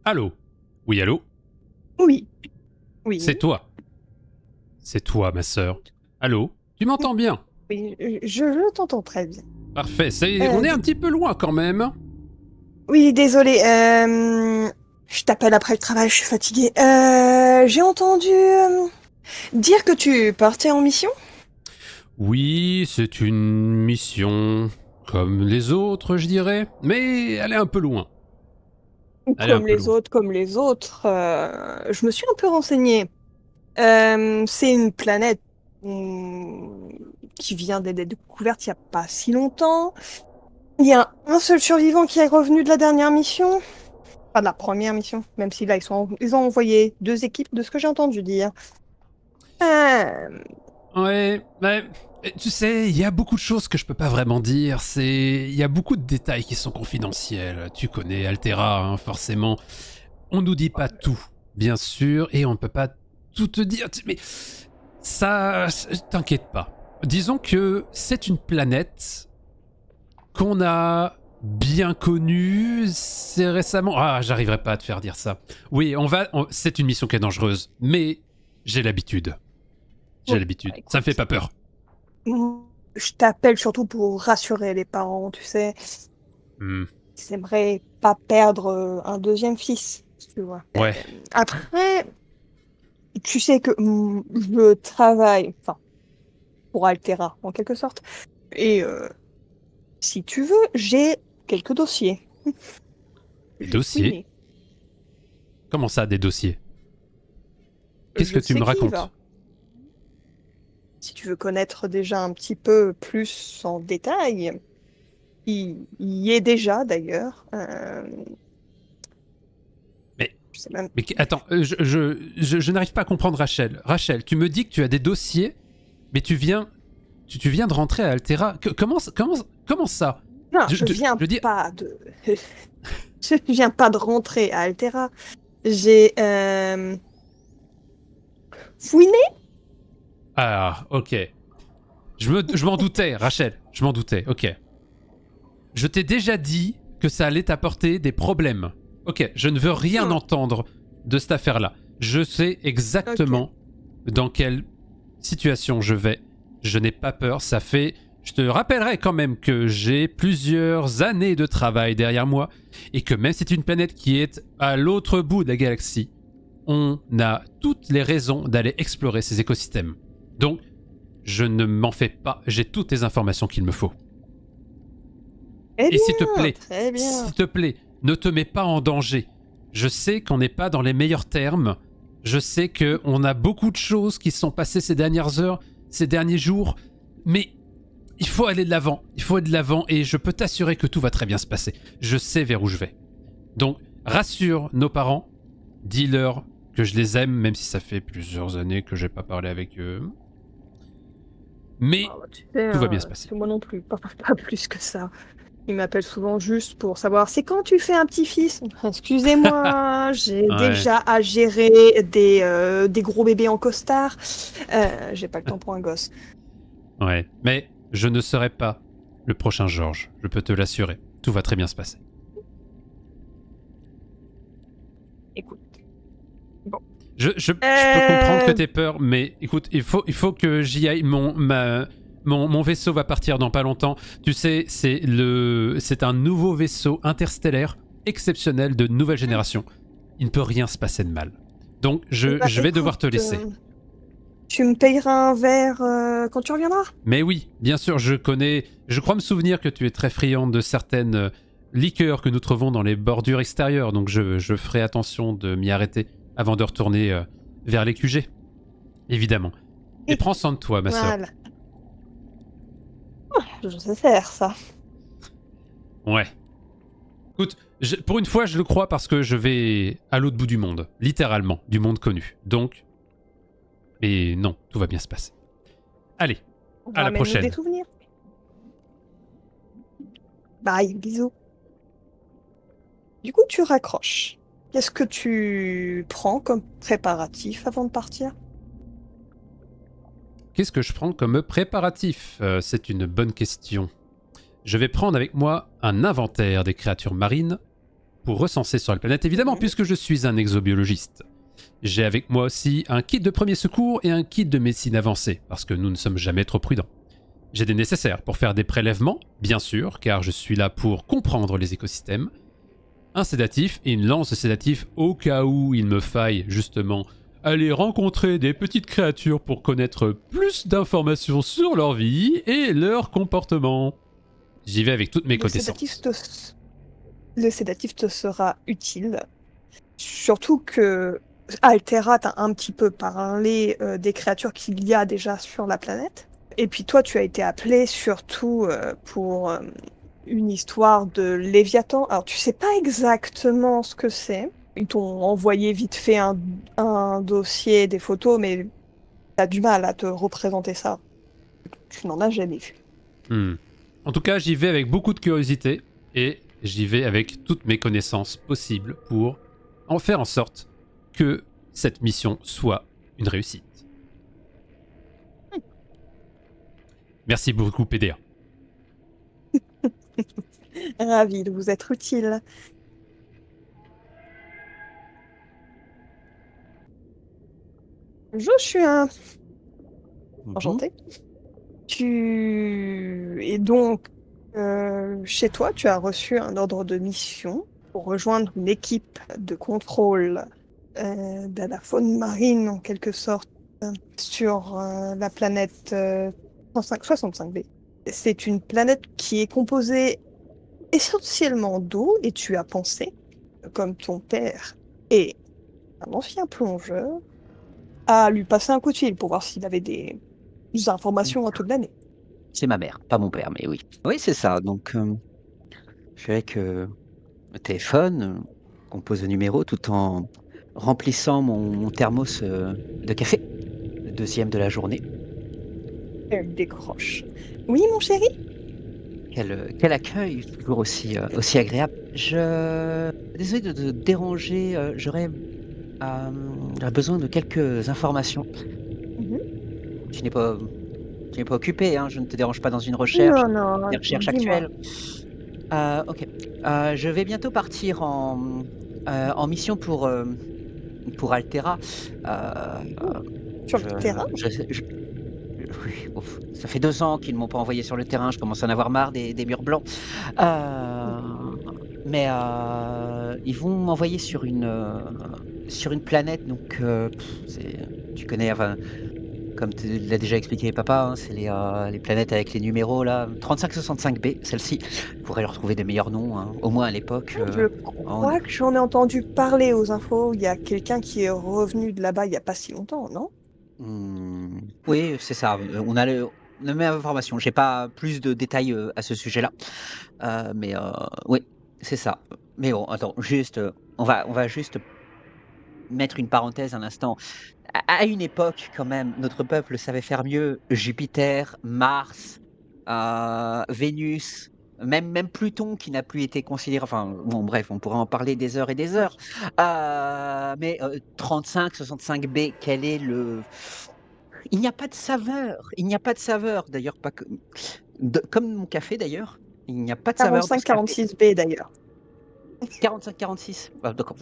Allô? Oui, allô? Oui, oui, C'est toi. C'est toi, ma sœur. Allô? Tu m'entends bien? oui, je t'entends très bien. Parfait. On Euh, est un di- petit peu loin quand même. oui, désolé, je t'appelle après le travail, je suis fatiguée. J'ai entendu dire que tu partais en mission? Oui, c'est une mission comme les autres, je dirais. Mais elle est un peu loin. Elle est un peu loin. Comme les autres, je me suis un peu renseignée. C'est une planète qui vient d'être découverte il n'y a pas si longtemps. Il y a un seul survivant qui est revenu de la dernière mission. Pas de la première mission, même si là, ils ont envoyé deux équipes de ce que j'ai entendu dire. Euh, Ouais, mais tu sais, il y a beaucoup de choses que je peux pas vraiment dire. Il y a beaucoup de détails qui sont confidentiels. Tu connais Altera, hein, forcément. On nous dit pas tout, bien sûr, et on peut pas tout te dire. Mais ça, t'inquiète pas. Disons que c'est une planète qu'on a bien connue. C'est récemment. Ah, j'arriverai pas à te faire dire ça. Oui, c'est une mission qui est dangereuse, mais j'ai l'habitude. J'ai bon, l'habitude. bah, Ça me fait écoute, pas peur. je t'appelle surtout pour rassurer les parents, tu sais. Hmm. Ils aimeraient pas perdre un deuxième fils, tu vois. Ouais. Après, tu sais que je travaille, enfin, pour Altera, en quelque sorte. Et si tu veux, j'ai quelques dossiers. Des J'ai dossiers? fouiné. Comment ça, des dossiers? Qu'est-ce que Je tu me sais qui y racontes? va. Si tu veux connaître déjà un petit peu plus en détail, il y est déjà d'ailleurs. Mais, Je sais même. attends, je n'arrive pas à comprendre Rachel. Rachel, tu me dis que tu as des dossiers, mais tu viens de rentrer à Altera. Comment ça? Non, Je, je je, viens je dis, pas de. Je viens pas de rentrer à Altera. J'ai fouiné. ah, ok. Je m'en doutais, Rachel. Je m'en doutais, ok. Je t'ai déjà dit que ça allait t'apporter des problèmes. Ok, je ne veux rien Hmm, entendre de cette affaire-là. Je sais ok. exactement dans quelle situation je vais. Je n'ai pas peur, ça fait... Je te rappellerai quand même que j'ai plusieurs années de travail derrière moi et que même si c'est une planète qui est à l'autre bout de la galaxie, on a toutes les raisons d'aller explorer ces écosystèmes. Donc, je ne m'en fais pas, j'ai toutes les informations qu'il me faut. Très Et bien, très s'il bien. te plaît, ne te mets pas en danger. Je sais qu'on n'est pas dans les meilleurs termes. Je sais qu'on a beaucoup de choses qui se sont passées ces dernières heures, ces derniers jours. Mais il faut aller de l'avant. Il faut aller de l'avant et je peux t'assurer que tout va très bien se passer. Je sais vers où je vais. Donc, rassure nos parents. Dis-leur que je les aime, même si ça fait plusieurs années que j'ai pas parlé avec eux. Mais Ah, bah, tu sais, tout va bien se passer. moi non plus, pas plus que ça. Il m'appelle souvent juste pour savoir c'est quand tu fais un petit-fils. Excusez-moi, j'ai Ouais, déjà à gérer des gros bébés en costard. J'ai pas le temps pour un gosse. ouais. Mais je ne serai pas le prochain Georges, je peux te l'assurer. Tout va très bien se passer. Écoute. Bon. Je peux comprendre que t'aies peur, mais écoute, il faut que j'y aille. Mon vaisseau va partir dans pas longtemps. Tu sais, c'est un nouveau vaisseau interstellaire exceptionnel de nouvelle génération. Il ne peut rien se passer de mal. Donc, Bah, je vais devoir écoute, te laisser. tu me payeras un verre quand tu reviendras? Mais oui, bien sûr, je connais. Je crois me souvenir que tu es très friande de certaines liqueurs que nous trouvons dans les bordures extérieures. Donc, je ferai attention de m'y arrêter avant de retourner vers les QG. Évidemment. Et Et prends soin de toi, ma sœur. voilà. Je sais faire ça. Ouais. Écoute, pour une fois, je le crois parce que je vais à l'autre bout du monde. Littéralement, du monde connu. Donc, mais non, tout va bien se passer. Allez, à la Ramène-nous des prochaine. souvenirs. Bye, bisous. Du coup, tu raccroches. Qu'est-ce que tu prends comme préparatif avant de partir? Qu'est-ce que je prends comme préparatif? C'est une bonne question. Je vais prendre avec moi un inventaire des créatures marines pour recenser sur la planète, évidemment, Mhm. puisque je suis un exobiologiste. J'ai avec moi aussi un kit de premier secours et un kit de médecine avancée, parce que nous ne sommes jamais trop prudents. J'ai des nécessaires pour faire des prélèvements, bien sûr, car je suis là pour comprendre les écosystèmes, un sédatif et une lance de sédatif au cas où il me faille, justement, aller rencontrer des petites créatures pour connaître plus d'informations sur leur vie et leur comportement. J'y vais avec toutes mes Le sédatif connaissances. te... Le sédatif te sera utile. Surtout que Altera t'a un petit peu parlé des créatures qu'il y a déjà sur la planète. Et puis toi, tu as été appelé surtout pour une histoire de Léviathan. Alors, tu sais pas exactement ce que c'est. Ils t'ont envoyé vite fait un dossier, des photos, mais t'as du mal à te représenter ça. Tu n'en as jamais vu. Hmm. En tout cas, j'y vais avec beaucoup de curiosité et j'y vais avec toutes mes connaissances possibles pour en faire en sorte que cette mission soit une réussite. Merci beaucoup, PDA. Ravi de vous être utile. Joshua, Mhm. enchanté. Et donc, chez toi, tu as reçu un ordre de mission pour rejoindre une équipe de contrôle de la faune marine, en quelque sorte, sur la planète 65B. C'est une planète qui est composée essentiellement d'eau, et tu as pensé, comme ton père est un ancien plongeur, à lui passer un coup de fil pour voir s'il avait des informations à te donner. C'est ma mère, pas mon père, mais oui. Oui, c'est ça. Donc, je suis avec le téléphone, compose le numéro tout en remplissant mon thermos de café, le deuxième de la journée. Elle décroche. Oui, mon chéri? Quel accueil, toujours aussi agréable. Désolé de te déranger, j'aurais besoin de quelques informations. Mhm. Tu n'es pas, tu n'es pas occupé, hein, je ne te dérange pas dans une recherche, Non, non, des recherches dis-moi. actuelles. OK. Je vais bientôt partir en mission pour Altera. Oh, sur le Je terrain? je oui, ouf, ça fait 2 ans qu'ils ne m'ont pas envoyé sur le terrain, je commence à en avoir marre des murs blancs. Heu, mais ils vont m'envoyer sur une planète donc c'est tu connais, enfin, comme tu l'as déjà expliqué papa, hein, c'est les planètes avec les numéros là, 3565B, celle-ci. Je pourrais leur trouver des meilleurs noms, hein. Au moins à l'époque, Je on crois que j'en ai entendu parler aux infos. Il y a quelqu'un qui est revenu de là-bas il n'y a pas si longtemps, non? oui, c'est ça, on a la même information. J'ai pas plus de détails, à ce sujet-là, mais oui, c'est ça. Mais bon, attends, juste, on va juste mettre une parenthèse un instant. À une époque quand même, notre peuple savait faire mieux Jupiter, Mars, Vénus, même Pluton qui n'a plus été considéré, enfin bon bref, on pourrait en parler des heures et des Oui. heures. Mais 35-65B, quel est le il n'y a pas de saveur, il n'y a pas de saveur d'ailleurs pas que comme mon café d'ailleurs, il n'y a pas de saveur dans ce café. 45-46B d'ailleurs. 45-46? Ah d'accord,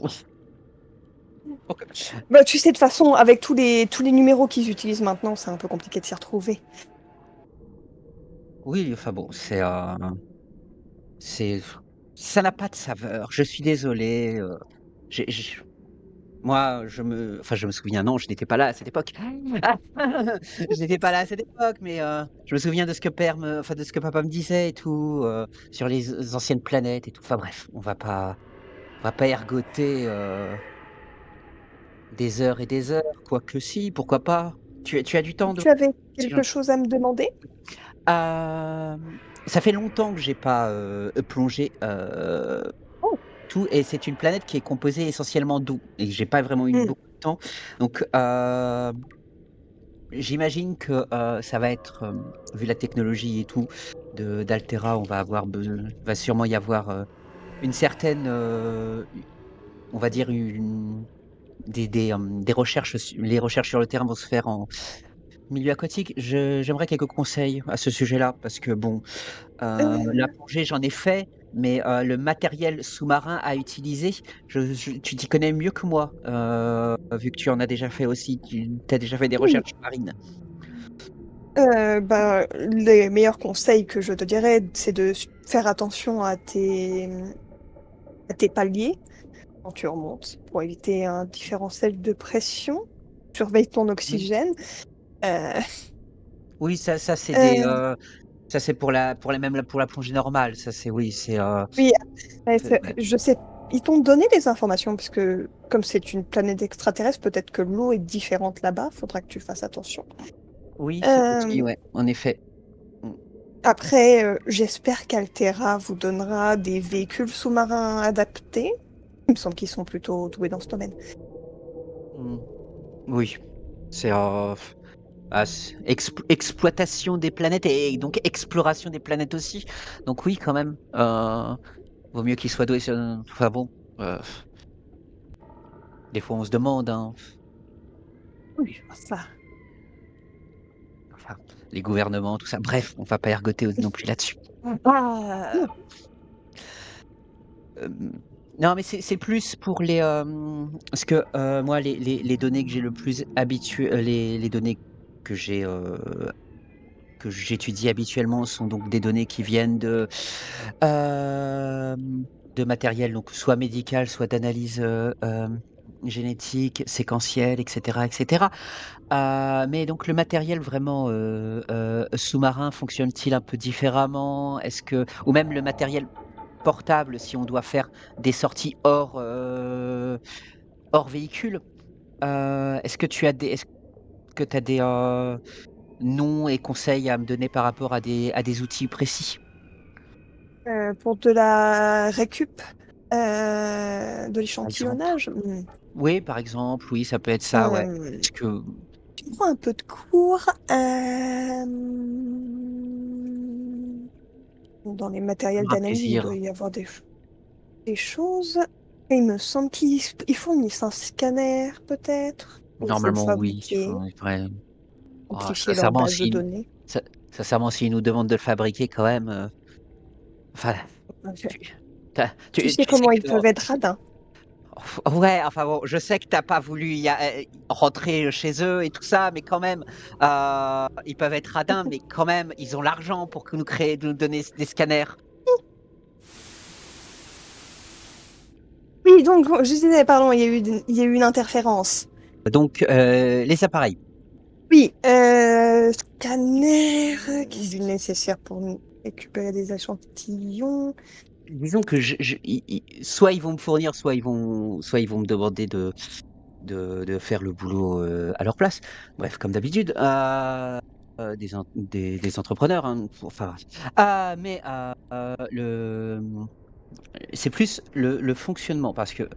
OK. Bah, tu sais, de toute façon, avec tous les numéros qu'ils utilisent maintenant, c'est un peu compliqué de s'y retrouver. Oui, enfin bon, c'est ça n'a pas de saveur. Je suis désolé, j'ai moi, je me souviens, non, je n'étais pas là à cette époque. Je n'étais pas là à cette époque, mais je me souviens de ce que de ce que papa me disait et tout, sur les anciennes planètes et tout. Enfin bref, on va pas ergoter, des heures et des heures, quoique si, pourquoi pas? Tu as du temps de Tu avais si quelque chose à me demander? Ça fait longtemps que j'ai pas, plongé, Oh. tout et c'est une planète qui est composée essentiellement d'eau et j'ai pas vraiment eu Hmm. beaucoup de temps donc j'imagine que, ça va être, vu la technologie et tout de d'Altera, on va avoir va sûrement y avoir, une certaine, u on va dire des recherches les recherches sur le terrain vont se faire en milieu aquatique. J'aimerais quelques conseils à ce sujet-là parce que bon, la Euh, plongée, j'en ai fait, mais le matériel sous-marin à utiliser, tu t'y connais mieux que moi, vu que tu en as déjà fait aussi, tu as déjà fait des Oui. recherches marines. Bah, les meilleurs conseils que je te dirais, c'est de faire attention à tes paliers quand tu remontes pour éviter un différentiel de pression. Surveille ton Oui. oxygène. Euh, Oui, ça c'est des, euh, ça c'est pour la plongée normale, ça c'est oui, oui, après, ouais. je sais, ils t'ont donné des informations parce que comme c'est une planète extraterrestre, peut-être que l'eau est différente là-bas. Faudra que tu fasses attention. Oui, c'est possible, Euh, ouais, en effet. Mmh. Après, j'espère qu'Altera vous donnera des véhicules sous-marins adaptés. Il me semble qu'ils sont plutôt doués dans ce domaine. Mmh. Oui, c'est, exploitation des planètes et donc exploration des planètes aussi. Donc oui, quand même, vaut mieux qu'ils soient doués sur enfin bon, heu, des fois on se demande, hein, Oui, ça. enfin, les gouvernements, tout ça. Bref, on va pas ergoter non plus là-dessus. Ah! Non. Non, mais c'est plus pour les, parce que, moi les données que j'ai le plus habitué les données que j'ai, que j'étudie habituellement sont donc des données qui viennent de matériel, donc soit médical, soit d'analyse, génétique, séquentielle, et cetera. Mais donc le matériel vraiment, sous-marin fonctionne-t-il un peu différemment? Est-ce que ou même le matériel portable, si on doit faire des sorties hors véhicule, est-ce que tu as des, noms et conseils à me donner par rapport à des outils précis? Pour de la récup, de Par exemple? l'échantillonnage, Oui, par exemple, oui, ça peut être ça, ouais. euh, Parce que tu prends un peu de cours. Dans les matériels toujours un d'analyse, il plaisir. doit y avoir des choses. Et il me semble qu'ils fournissent un scanner, peut-être. Ou il faut le Normalement, oui, fabriquer, enfin, ouais. Oh, amplifier leur sincèrement, base de données. si sincèrement, s'ils nous demandent de le fabriquer quand même, enfin, Ok. tu Tu sais tu sais comment que ils peuvent être radins. ouais, enfin bon, je sais que tu as pas voulu rentrer chez eux et tout ça, mais quand même, ils peuvent être radins, mais quand même, ils ont l'argent pour que nous donner des scanners. Oui, donc, je disais, pardon, il y a eu une interférence. Donc, les appareils. Oui, scanner, qui est nécessaire pour récupérer des échantillons. Disons que soit ils vont me fournir, soit ils vont me demander de faire le boulot, à leur place. Bref, comme d'habitude, des entrepreneurs, hein, enfin, mais c'est plus le fonctionnement parce que,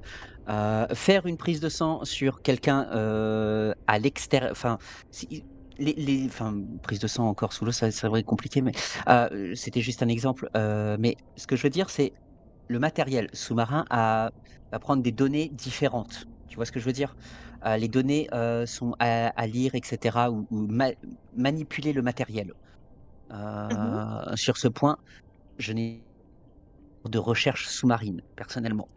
faire une prise de sang sur quelqu'un, à l'extérieur, enfin, si enfin, prise de sang encore sous l'eau, ça serait compliqué, mais, c'était juste un exemple, mais ce que je veux dire, c'est le matériel sous-marin va prendre des données différentes. Tu vois ce que je veux dire? Les données, sont à lire et cetera ou manipuler le matériel. Mhm. Sur ce point, je n'ai de recherche sous-marine, personnellement.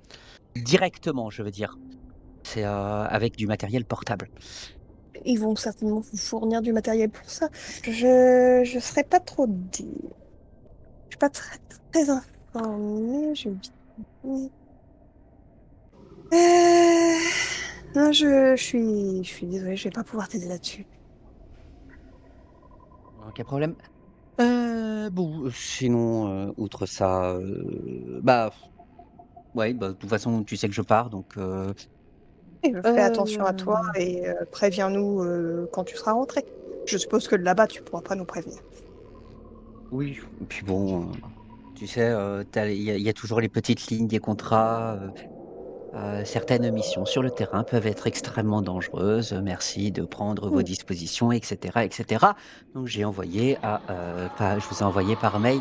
Directement, je veux dire. C'est, avec du matériel portable. Ils vont certainement vous fournir du matériel pour ça. Je serais pas trop je suis pas très informée. J'ai oublié. Euh, Non, je suis désolée, je vais pas pouvoir t'aider là-dessus. Aucun problème. Bon, sinon, outre ça, bah, ouais, bah, de toute façon, tu sais que je pars donc Et fais attention à toi heu et préviens-nous quand tu seras rentré. Je suppose que là-bas, tu pourras pas nous prévenir. oui, et puis bon, tu sais, il y a toujours les petites lignes des contrats, certaines missions sur le terrain peuvent être extrêmement dangereuses, merci de prendre vos Hmm. dispositions et cetera et cetera. Donc j'ai envoyé je vous ai envoyé par mail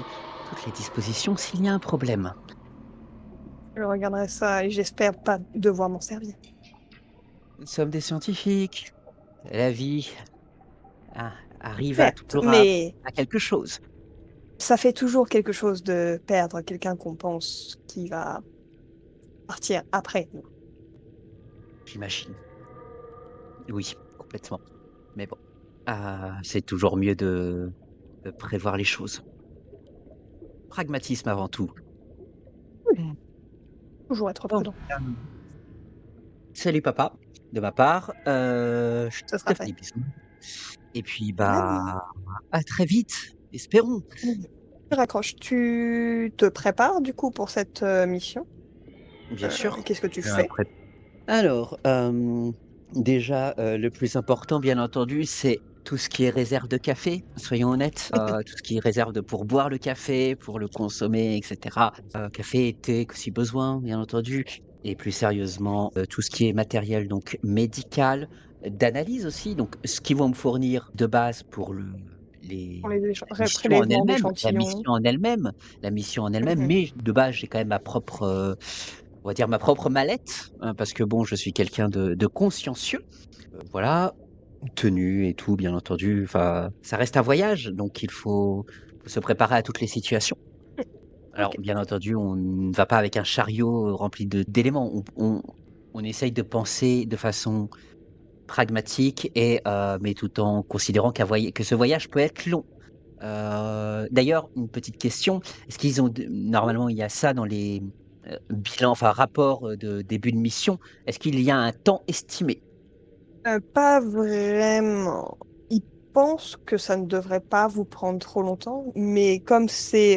toutes les dispositions s'il y a un problème. Je regarderai ça et j'espère pas devoir m'en servir. Nous sommes des scientifiques, la vie a arrive à Certes, toujours mais à quelque chose. Ça fait toujours quelque chose de perdre quelqu'un qu'on pense qui va partir après. J'imagine. Oui, complètement. Mais bon, c'est toujours mieux de prévoir les choses. Pragmatisme avant tout. Oui, toujours être Bon, prudent. salut papa, de ma part. Je Ce te sera fais fait. des bisous. Et puis, Allez. à très vite, espérons. Tu raccroches. Tu te prépares du coup pour cette mission. Bien sûr. Qu'est-ce que tu Heu, fais? pré alors, déjà, le plus important, bien entendu, c'est tout ce qui est réserve de café, soyons honnêtes. Tout ce qui est réserve de pour boire le café, pour le consommer et cetera. Café et thé si besoin, bien entendu et plus sérieusement, tout ce qui est matériel donc médical, d'analyse aussi, donc ce qu'ils vont me fournir de base pour le Pour les les la mission en prélèvements elle-même la d'échantillons. mission en elle-même la mission en elle-même, Mhm. mais de base, j'ai quand même ma propre, on va dire ma propre mallette, parce que bon, je suis quelqu'un de consciencieux, voilà, tenue et tout, bien entendu. Enfin, ça reste un voyage, donc faut se préparer à toutes les situations. Alors, Ok. bien entendu, on ne va pas avec un chariot rempli d'éléments. On essaye de penser de façon pragmatique mais tout en considérant que ce voyage peut être long. D'ailleurs, une petite question, est-ce qu'ils ont normalement, il y a ça dans les, bilans, enfin rapports, de début de mission. Est-ce qu'il y a un temps estimé? Pas vraiment. Ils pensent que ça ne devrait pas vous prendre trop longtemps, mais comme c'est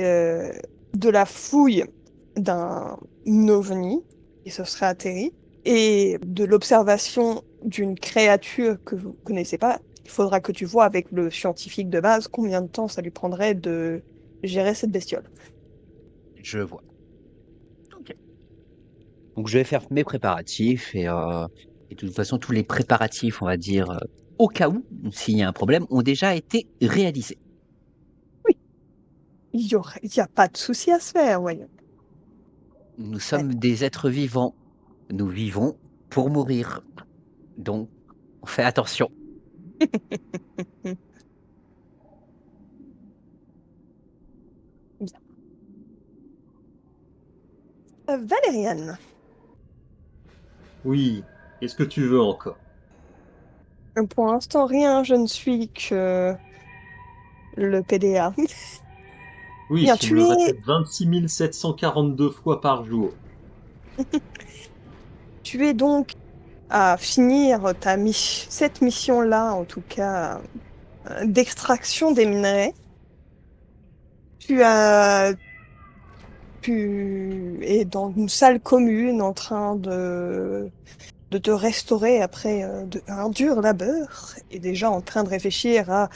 de la fouille d'un ovni, et ce serait atterri, et de l'observation d'une créature que vous connaissez pas, il faudra que tu vois avec le scientifique de base combien de temps ça lui prendrait de gérer cette bestiole. Je vois. OK. Donc je vais faire mes préparatifs et de toute façon, tous les préparatifs, on va dire, au cas où, s'il y a un problème, ont déjà été réalisés. Oui, il y a pas de souci à se faire, voyons. Nous Allez. sommes des êtres vivants, nous vivons pour mourir, donc on fait attention. Bien. Valériane. Oui, qu'est-ce que tu veux encore? Pour l'instant, rien, je ne suis que le PDA. Oui, Bien, tu me le répètes 26 742 fois par jour. tu es donc à finir cette mission-là, en tout cas, d'extraction des minerais. Tu as, tu es dans une salle commune en train de te restaurer après un dur labeur et déjà en train de réfléchir à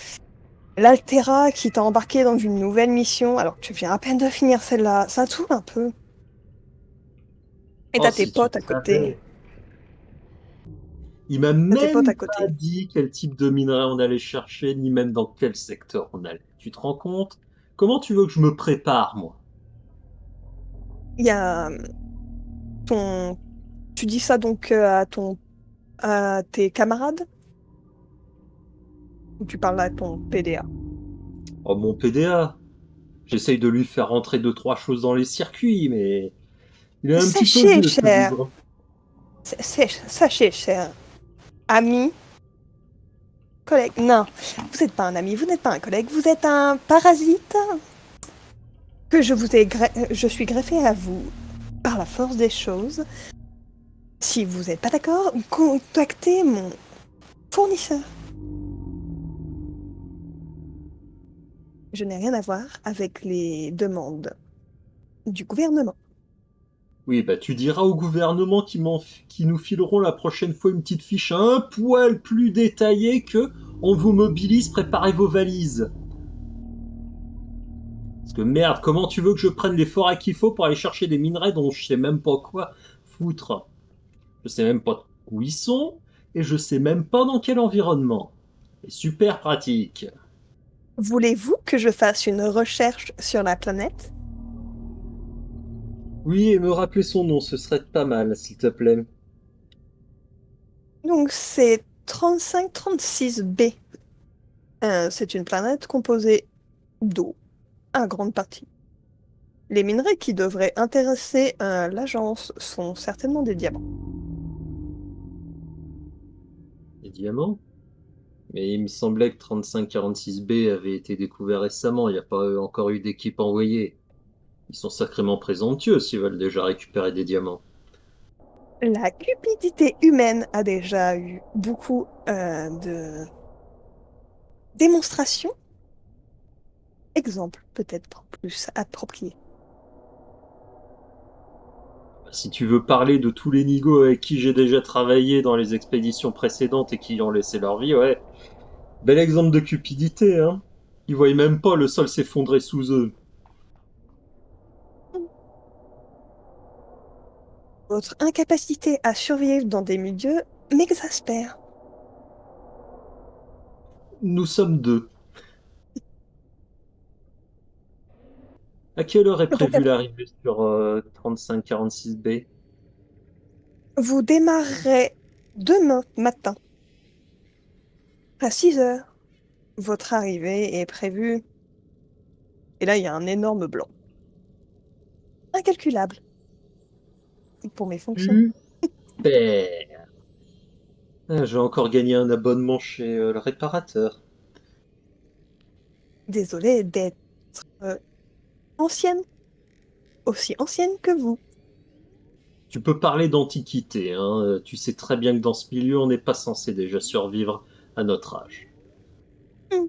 l'Altera qui t'a embarqué dans une nouvelle mission alors que tu viens à peine de finir celle-là. Ça tourne un peu. Et Oh, t'as tes si tu potes à côté. savais. Il m'a T'as tes potes même à pas côté. dit quel type de minerai on allait chercher, ni même dans quel secteur on allait. Tu te rends compte? Comment tu veux que je me prépare, moi? Il y a ton... Tu dis ça donc à tes camarades? Ou tu parles à ton PDA? Oh, mon PDA. J'essaye de lui faire rentrer deux, trois choses dans les circuits, mais il est un petit peu Sachez, vieux, ce cher, bougre. sachez, cher ami, collègue, non, vous n'êtes pas un ami, vous n'êtes pas un collègue, vous êtes un parasite que je suis greffé à vous par la force des choses. Si vous n'êtes pas d'accord, contactez mon fournisseur. Je n'ai rien à voir avec les demandes du gouvernement. Oui, bah tu diras au gouvernement qui nous fileront la prochaine fois une petite fiche un poil plus détaillée que on vous mobilise, préparez vos valises. Parce que merde, comment tu veux que je prenne les forêts qu'il faut pour aller chercher des minerais dont je sais même pas quoi foutre? Je sais même pas où ils sont et je sais même pas dans quel environnement. C'est super pratique. Voulez-vous que je fasse une recherche sur la planète? Oui, et me rappeler son nom, ce serait pas mal, s'il te plaît. Donc c'est 3536 b. C'est une planète composée d'eau, à grande partie. Les minerais qui devraient intéresser l'agence sont certainement des diamants. Les diamants? Mais il me semblait que 3546B avait été découvert récemment, il n'y a pas encore eu d'équipe envoyée. Ils sont sacrément présomptueux s'ils veulent déjà récupérer des diamants. La cupidité humaine a déjà eu beaucoup de démonstrations. Exemple peut-être plus approprié. Si tu veux parler de tous les nigauds avec qui j'ai déjà travaillé dans les expéditions précédentes et qui y ont laissé leur vie, ouais. Bel exemple de cupidité, hein. Ils voyaient même pas le sol s'effondrer sous eux. Votre incapacité à survivre dans des milieux m'exaspère. Nous sommes deux. À quelle heure est Donc, prévue l'arrivée sur 3546B? vous démarrerez demain matin à 6 heures. Votre arrivée est prévue. Et là, il y a un énorme blanc. Incalculable. Pour mes fonctions. Super. Ah, j'ai encore gagné un abonnement chez le réparateur. Désolée d'être euh, ancienne. Aussi ancienne que vous. Tu peux parler d'antiquité, hein. Tu sais très bien que dans ce milieu, on n'est pas censé déjà survivre à notre âge. Hmm.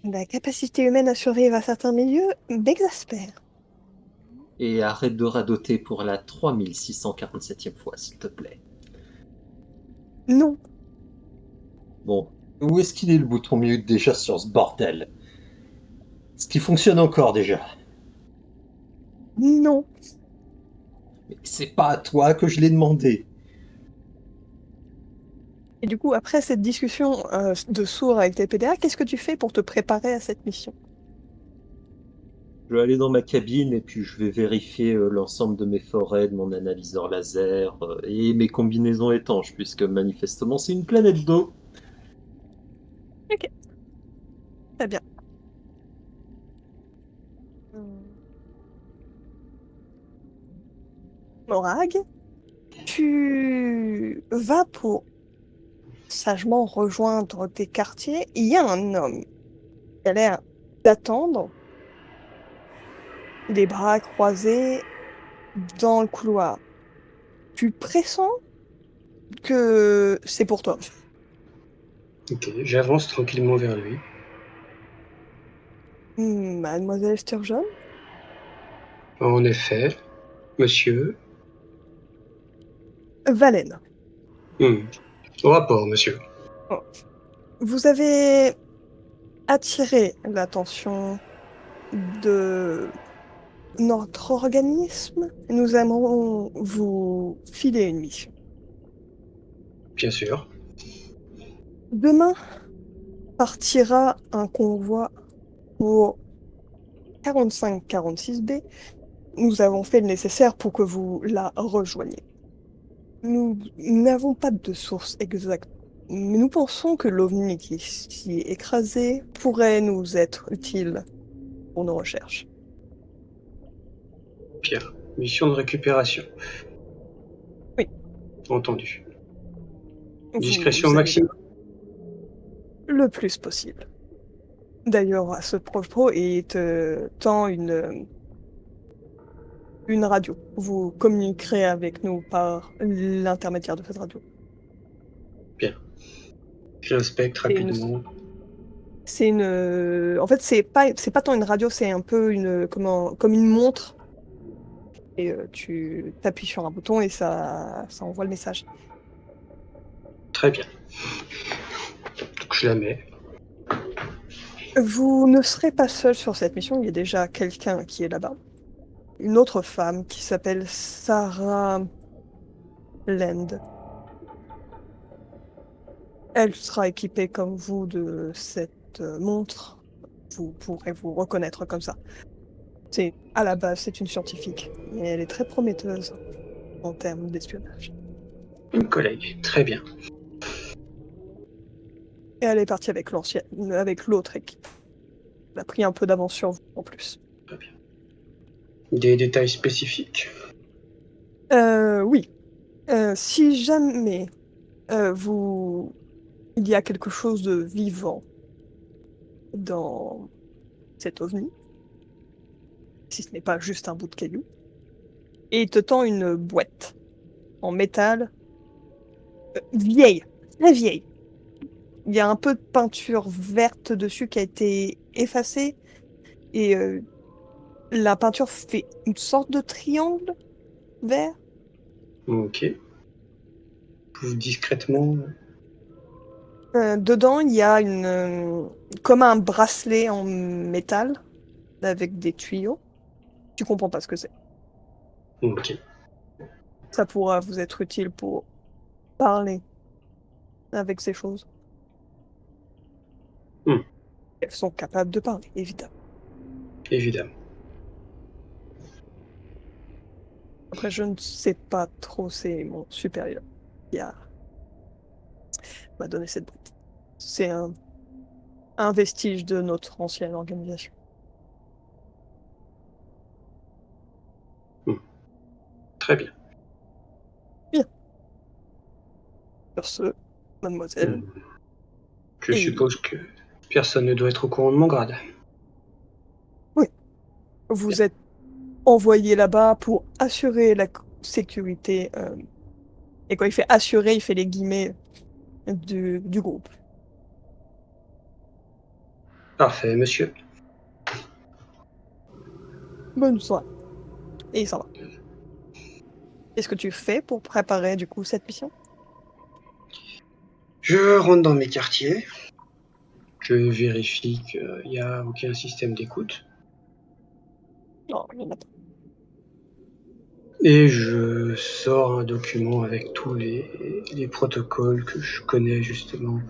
La capacité humaine à survivre à certains milieux m'exaspère. Et arrête de radoter pour la 3647e fois, s'il te plaît. Non. Bon, où est-ce qu'il est le bouton mute déjà sur ce bordel? Est-ce qu'il fonctionne encore déjà? Non. Mais c'est pas à toi que je l'ai demandé. Et du coup, après cette discussion de sourds avec tes PDA, qu'est-ce que tu fais pour te préparer à cette mission? Je vais aller dans ma cabine et puis je vais vérifier l'ensemble de mes forêts, de mon analyseur laser et mes combinaisons étanches, puisque manifestement c'est une planète d'eau. Ok. Très bien. Morag, tu vas pour sagement rejoindre tes quartiers. Il y a un homme qui a l'air d'attendre, les bras croisés dans le couloir. Tu pressens que c'est pour toi. Ok, j'avance tranquillement vers lui. Mademoiselle Sturgeon? En effet, monsieur. Valen. Au rapport, monsieur. Vous avez attiré l'attention de notre organisme. Nous aimerons vous filer une mission. Bien sûr. Demain partira un convoi pour 45-46B. Nous avons fait le nécessaire pour que vous la rejoigniez. Nous n'avons pas de source exacte, mais nous pensons que l'OVNI qui s'y est écrasé pourrait nous être utile pour nos recherches. Bien. Mission de récupération. Oui. Entendu. Vous Discrétion allez maximum. le plus possible. D'ailleurs, à ce propos, il te tend une radio. Vous communiquerez avec nous par l'intermédiaire de cette radio. Bien. J'inspecte rapidement. C'est une... En fait, c'est pas tant une radio, c'est un peu comme une montre. Et tu t'appuies sur un bouton et ça envoie le message. Très bien. Donc je la mets. Vous ne serez pas seul sur cette mission, il y a déjà quelqu'un qui est là-bas. Une autre femme qui s'appelle Sarah Land. Elle sera équipée comme vous de cette montre. Vous pourrez vous reconnaître comme ça. À la base, c'est une scientifique, mais elle est très prometteuse en termes d'espionnage. Une collègue. Très bien. Et elle est partie avec l'autre équipe. a pris un peu d'avance sur vous en plus. Très bien. Des détails spécifiques? Oui. Si jamais il y a quelque chose de vivant dans cet ovni, si ce n'est pas juste un bout de caillou, et il te tend une boîte en métal vieille, très vieille. Il y a un peu de peinture verte dessus qui a été effacée et la peinture fait une sorte de triangle vert. Ok. J'ouvre discrètement. Dedans, il y a comme un bracelet en métal avec des tuyaux. Tu comprends pas ce que c'est. Ok. Ça pourra vous être utile pour parler avec ces choses. Hmm. Elles sont capables de parler, évidemment. Évidemment. Après, je ne sais pas trop, c'est mon supérieur qui m'a donné cette boîte. C'est un vestige de notre ancienne organisation. Très bien. Sur ce, mademoiselle, Hmm. Je Et- suppose que personne ne doit être au courant de mon grade. vous êtes envoyé là-bas pour assurer la sécurité. Et quand il fait assurer, il fait les guillemets du groupe. Parfait, monsieur. Bonne soirée. Et il s'en va. Qu'est-ce que tu fais pour préparer du coup cette mission? Je rentre dans mes quartiers. Je vérifie qu'il n'y a aucun système d'écoute. Non, il y en a pas. Et je sors un document avec tous les protocoles que je connais justement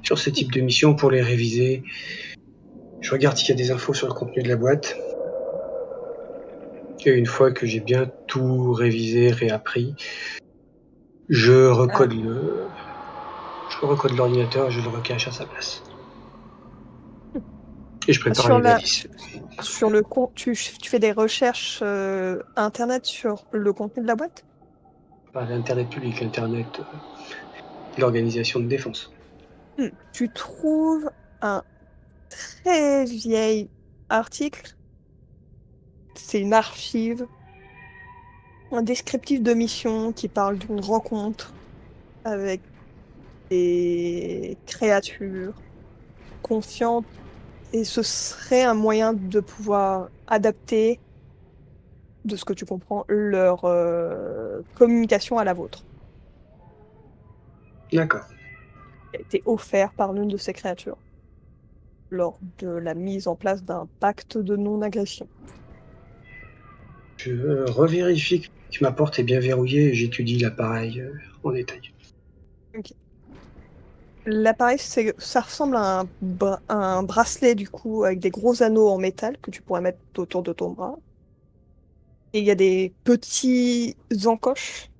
sur ce type de mission pour les réviser. Je regarde s'il y a des infos sur le contenu de la boîte. Et une fois que j'ai bien tout révisé, réappris, je recode l'ordinateur et je le recache à sa place. Et je prépare les valises. Sur le compte, tu fais des recherches internet sur le contenu de la boîte? Pas l'Internet public, l'Internet de l'Organisation de défense. Tu trouves un très vieil article. C'est une archive, un descriptif de mission qui parle d'une rencontre avec des créatures conscientes. Et ce serait un moyen de pouvoir adapter, de ce que tu comprends, leur communication à la vôtre. D'accord. Qui a été offert par l'une de ces créatures lors de la mise en place d'un pacte de non-agression. Je revérifie que ma porte est bien verrouillée et j'étudie l'appareil en détail. L'appareil, ça ressemble à un bracelet du coup avec des gros anneaux en métal que tu pourrais mettre autour de ton bras. Et il y a des petits encoches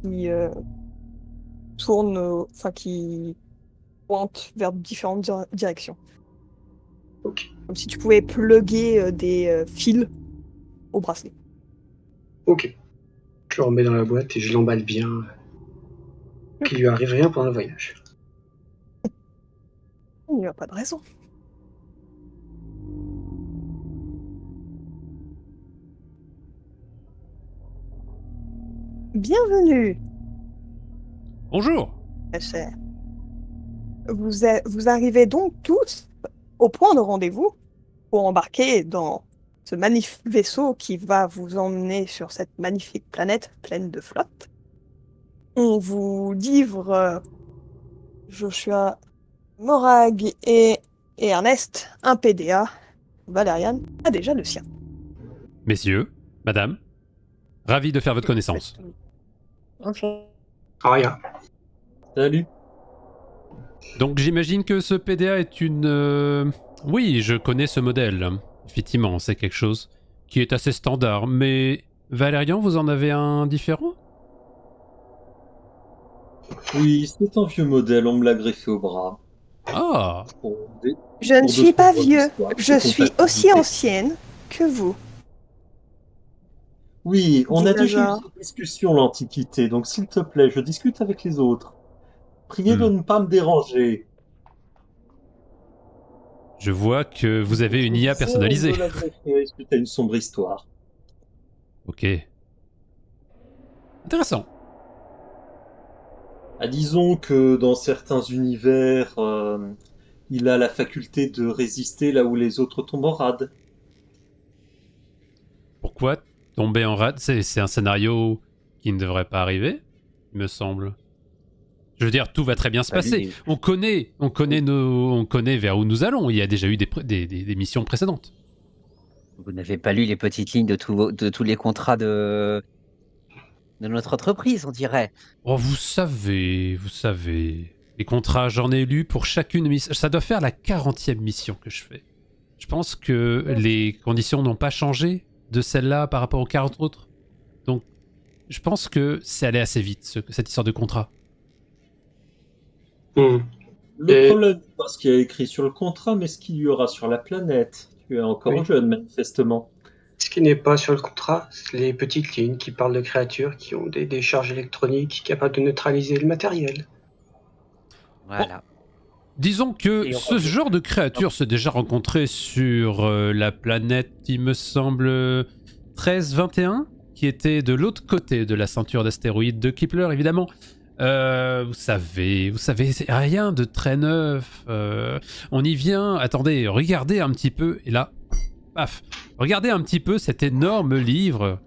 qui tournent, enfin qui pointent vers différentes directions. Ok. Comme si tu pouvais plugger des fils au bracelet. Ok. Je le remets dans la boîte et je l'emballe bien. Qu'il lui arrive rien pendant le voyage. Il n'y a pas de raison. Bienvenue, Bonjour. ma chère. Vous arrivez donc tous au point de rendez-vous pour embarquer dans ce magnifique vaisseau qui va vous emmener sur cette magnifique planète pleine de flotte. On vous livre Joshua, Morag et Ernest, un PDA. Valériane a déjà le sien. Messieurs, madame, ravi de faire votre connaissance. Rien. Salut. Donc j'imagine que ce PDA est une... Oui, je connais ce modèle. Effectivement, c'est quelque chose qui est assez standard. Mais Valérian, vous en avez un différent? Oui, c'est un vieux modèle, on me l'a greffé au bras. Ah, Pour des- Je ne pour suis d'autres pas livres vieux. d'histoire, Je de suis aussi comptabilité. ancienne que vous. Oui, on Dit a déjà eu Lazare. cette discussion, l'Antiquité, donc s'il te plaît, je discute avec les autres. Priez de hmm. ne pas me déranger. Je vois que vous avez une Je IA disais, on personnalisée. me l'a greffé suite à une sombre histoire. Ok. Intéressant. Ah, disons que dans certains univers, il a la faculté de résister là où les autres tombent en rade. Pourquoi tomber en rade? C'est un scénario qui ne devrait pas arriver, il me semble. Je veux dire, tout va très bien se Bah, passer. lui, On connaît vers où nous allons. Il y a déjà eu des missions précédentes. vous n'avez pas lu les petites lignes de tous les contrats de notre entreprise, on dirait. Oh, vous savez. Les contrats, j'en ai lu pour chacune mission. Ça doit faire la 40e mission que je fais. Je pense que les conditions n'ont pas changé de celle-là par rapport aux 40 autres. Donc, je pense que c'est allé assez vite, cette histoire de contrat. Hmm. Le Et- problème, c'est pas ce qu'il y a écrit sur le contrat, mais ce qu'il y aura sur la planète. Tu es encore Oui. jeune, manifestement. Ce qui n'est pas sur le contrat, c'est les petites lignes qui parlent de créatures qui ont des décharges électroniques capables de neutraliser le matériel. Voilà. Disons que Et on ce rajoute- genre de créature s'est déjà rencontré sur la planète, il me semble, 1321, qui était de l'autre côté de la ceinture d'astéroïdes de Kepler, évidemment. Vous savez, c'est rien de très neuf. On y vient. Attendez, regardez un petit peu. Et là, paf. Regardez un petit peu cet énorme livre.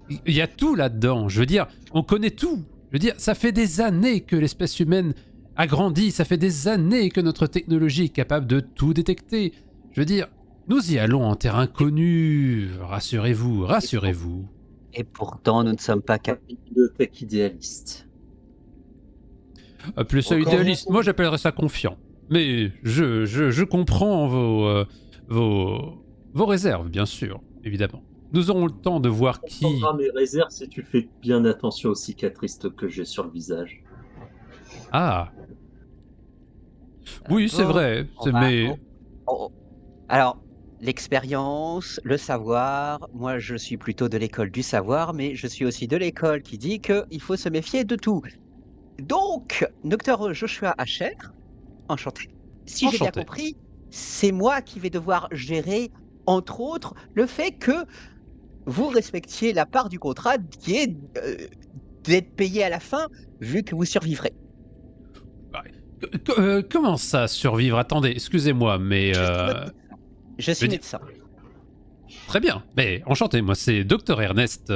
Il y a tout là-dedans. Je veux dire, on connaît tout. Je veux dire, ça fait des années que l'espèce humaine a grandi. Ça fait des années que notre technologie est capable de tout détecter. Je veux dire, nous y allons en terrain connu. Rassurez-vous, rassurez-vous. Et pourtant, nous ne sommes pas Une capables. bibliothèque idéaliste. Appelez ça Encore idéaliste. un- Moi, j'appellerais ça confiant. Mais je comprends vos réserves, bien sûr, évidemment. Nous aurons le temps de voir On qui... prendra mes réserves si tu fais bien attention aux cicatrices que j'ai sur le visage. Ah. Oui, c'est Bon, vrai. on va- Mais... Alors, l'expérience, le savoir, moi je suis plutôt de l'école du savoir, mais je suis aussi de l'école qui dit qu'il faut se méfier de tout. Donc, Docteur Joshua Asher, enchanté. Si j'ai bien Enchanté. compris, c'est moi qui vais devoir gérer, entre autres, le fait que vous respectiez la part du contrat qui est d'être payé à la fin, vu que vous survivrez. Comment ça, survivre? Attendez, excusez-moi, mais... Je suis veux dire- médecin. Très bien, mais enchanté, moi c'est Dr Ernest,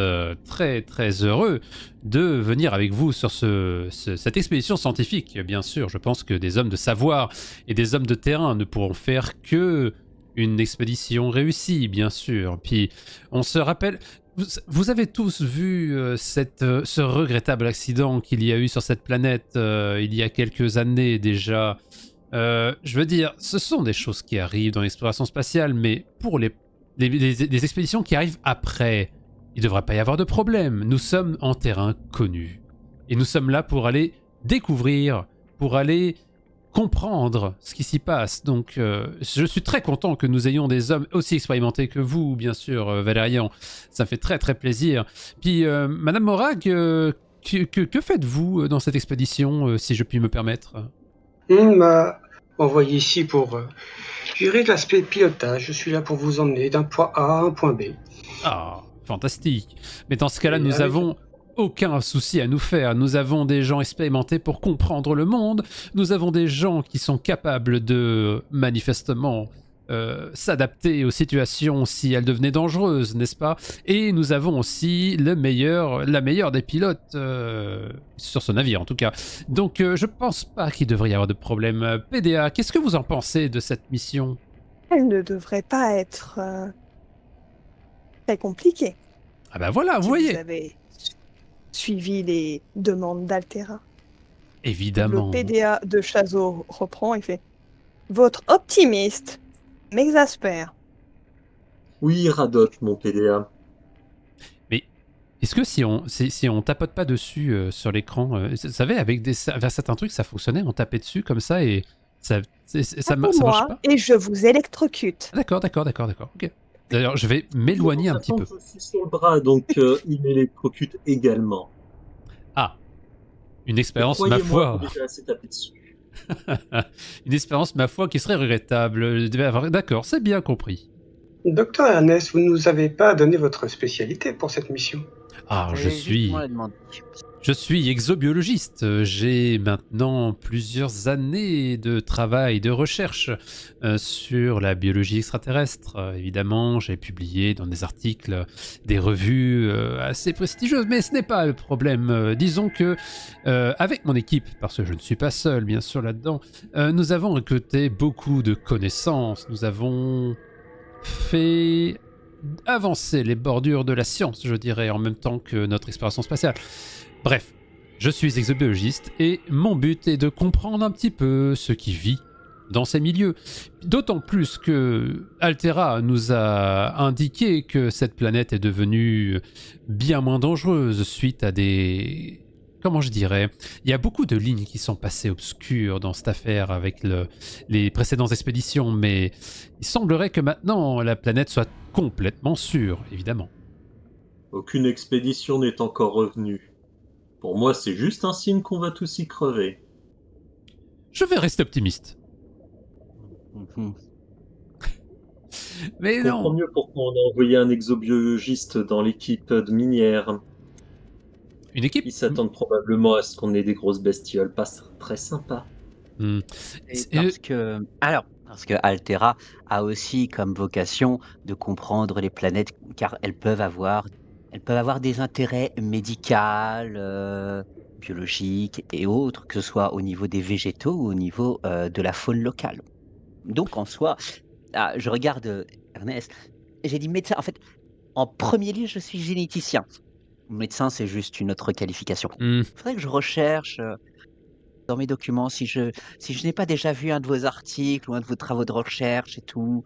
très très heureux de venir avec vous sur cette expédition scientifique. Bien sûr, je pense que des hommes de savoir et des hommes de terrain ne pourront faire que une expédition réussie, bien sûr. Puis on se rappelle, vous avez tous vu ce regrettable accident qu'il y a eu sur cette planète il y a quelques années déjà. Je veux dire, ce sont des choses qui arrivent dans l'exploration spatiale, mais pour les expéditions qui arrivent après, il ne devrait pas y avoir de problème. Nous sommes en terrain connu. Et nous sommes là pour aller découvrir, pour aller comprendre ce qui s'y passe. Donc, je suis très content que nous ayons des hommes aussi expérimentés que vous, bien sûr, Valérian. Ça fait très très plaisir. Puis, Madame Morag, que faites-vous dans cette expédition, si je puis me permettre? On m'a envoyé ici pour gérer l'aspect pilotage. Je suis là pour vous emmener d'un point A à un point B. Ah, fantastique. Mais dans ce cas-là, Et nous avec- avons aucun souci à nous faire. Nous avons des gens expérimentés pour comprendre le monde. Nous avons des gens qui sont capables de, manifestement, s'adapter aux situations si elles devenaient dangereuses, n'est-ce pas? Et nous avons aussi la meilleure des pilotes sur ce navire, en tout cas. Donc, je pense pas qu'il devrait y avoir de problème. PDA, qu'est-ce que vous en pensez de cette mission? Elle ne devrait pas être très compliquée. Ah bah voilà, vous Si voyez. vous avez suivi les demandes d'Altera. Évidemment. Le PDA de Chazo reprend et fait « Votre optimiste m'exaspère. Oui, radote, mon PDA. Est-ce que si on tapote pas dessus sur l'écran, vous savez, avec certains trucs, ça fonctionnait, on tapait dessus comme ça et Ça Pour marche moi, pas? et je vous électrocute. D'accord. Ok. D'ailleurs, je vais m'éloigner un petit peu. Je suis sur le bras, donc il m'électrocute également. Ah, une Et expérience, ma croyez-moi, foi. il était assez tapé dessus. Une expérience, ma foi, qui serait regrettable. D'accord, c'est bien compris. Docteur Ernest, vous ne nous avez pas donné votre spécialité pour cette mission. Ah, J'allais justement la demander. je suis exobiologiste. J'ai maintenant plusieurs années de travail, de recherche sur la biologie extraterrestre. Évidemment, j'ai publié dans des articles, des revues assez prestigieuses, mais ce n'est pas le problème. Disons que avec mon équipe, parce que je ne suis pas seul, bien sûr, là-dedans, nous avons récolté beaucoup de connaissances. Nous avons fait avancer les bordures de la science, je dirais, en même temps que notre exploration spatiale. Bref, je suis exobiologiste et mon but est de comprendre un petit peu ce qui vit dans ces milieux. D'autant plus que Altera nous a indiqué que cette planète est devenue bien moins dangereuse suite à des... Comment je dirais? Il y a beaucoup de lignes qui sont passées obscures dans cette affaire avec les précédentes expéditions, mais il semblerait que maintenant la planète soit complètement sûre, évidemment. Aucune expédition n'est encore revenue. Pour moi, c'est juste un signe qu'on va tous y crever. Je vais rester optimiste. Mhm. Mais Je comprends non. mieux pourquoi on a envoyé un exobiologiste dans l'équipe de minière. Une équipe. Ils s'attendent probablement à ce qu'on ait des grosses bestioles pas très sympas. Hmm. Et parce que Altera a aussi comme vocation de comprendre les planètes, car elles peuvent avoir des intérêts médicaux, biologiques et autres, que ce soit au niveau des végétaux ou au niveau de la faune locale. Donc en soi, je regarde Ernest, j'ai dit médecin. En fait, en premier lieu, je suis généticien. Médecin, c'est juste une autre qualification. Hmm. Il faudrait que je recherche dans mes documents si je n'ai pas déjà vu un de vos articles ou un de vos travaux de recherche et tout.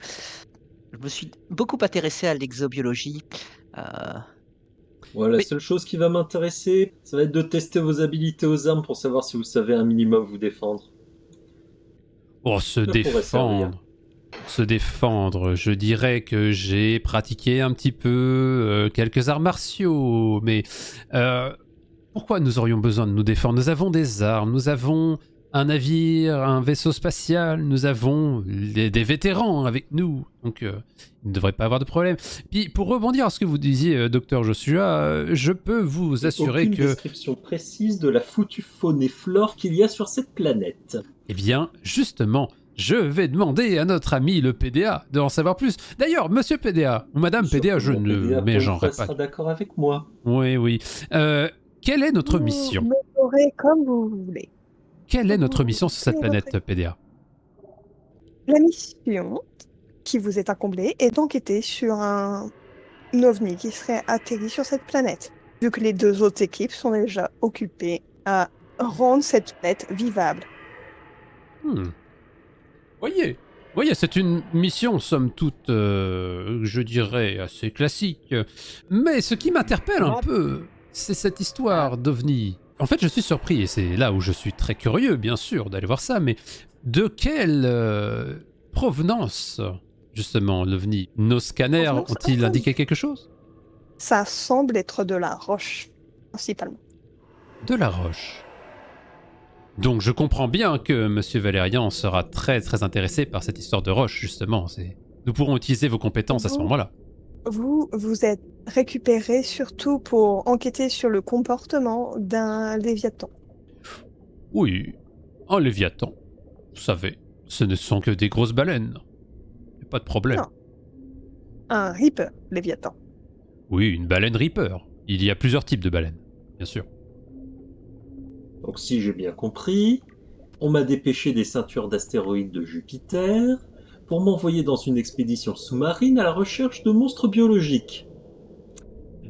Je me suis beaucoup intéressé à l'exobiologie. Euh, Voilà, la Mais seule chose qui va m'intéresser, ça va être de tester vos habilités aux armes pour savoir si vous savez un minimum vous défendre. oh, se Ça pourrait servir. défendre. Se défendre, je dirais que j'ai pratiqué un petit peu quelques arts martiaux, mais pourquoi nous aurions besoin de nous défendre? Nous avons des armes, nous avons un navire, un vaisseau spatial, nous avons des vétérans avec nous, donc il ne devrait pas avoir de problème. Puis pour rebondir à ce que vous disiez, docteur Joshua, je peux vous assurer Aucune que, description précise de la foutue faune et flore qu'il y a sur cette planète. eh bien, justement, je vais demander à notre ami le PDA de en savoir plus. D'ailleurs, monsieur PDA, ou madame PDA, je Mon ne PDA mégenrerai pas. sera d'accord avec moi. Oui. Quelle est notre mission? Vous me ferez comme vous voulez. Quelle est notre mission sur cette Quelle est votre- planète, PDA? La mission qui vous est incomblée est d'enquêter sur un ovni qui serait atterri sur cette planète, vu que les deux autres équipes sont déjà occupées à rendre cette planète vivable. Voyez, c'est une mission, somme toute, je dirais, assez classique. Mais ce qui m'interpelle un peu, c'est cette histoire d'OVNI. En fait, je suis surpris, et c'est là où je suis très curieux, bien sûr, d'aller voir ça, mais de quelle provenance, justement, l'OVNI? Nos scanners Provenance ont-ils inconnue. indiqué quelque chose? Ça semble être de la roche, principalement. De la roche. Donc je comprends bien que Monsieur Valérian sera très très intéressé par cette histoire de roche, justement. Nous pourrons utiliser vos compétences à ce Vous- moment-là. Vous êtes récupéré surtout pour enquêter sur le comportement d'un léviathan. Oui, un léviathan. Vous savez, ce ne sont que des grosses baleines. Y a pas de problème. Non. Un Reaper léviathan. Oui, une baleine Reaper. Il y a plusieurs types de baleines, bien sûr. Donc si j'ai bien compris, on m'a dépêché des ceintures d'astéroïdes de Jupiter pour m'envoyer dans une expédition sous-marine à la recherche de monstres biologiques.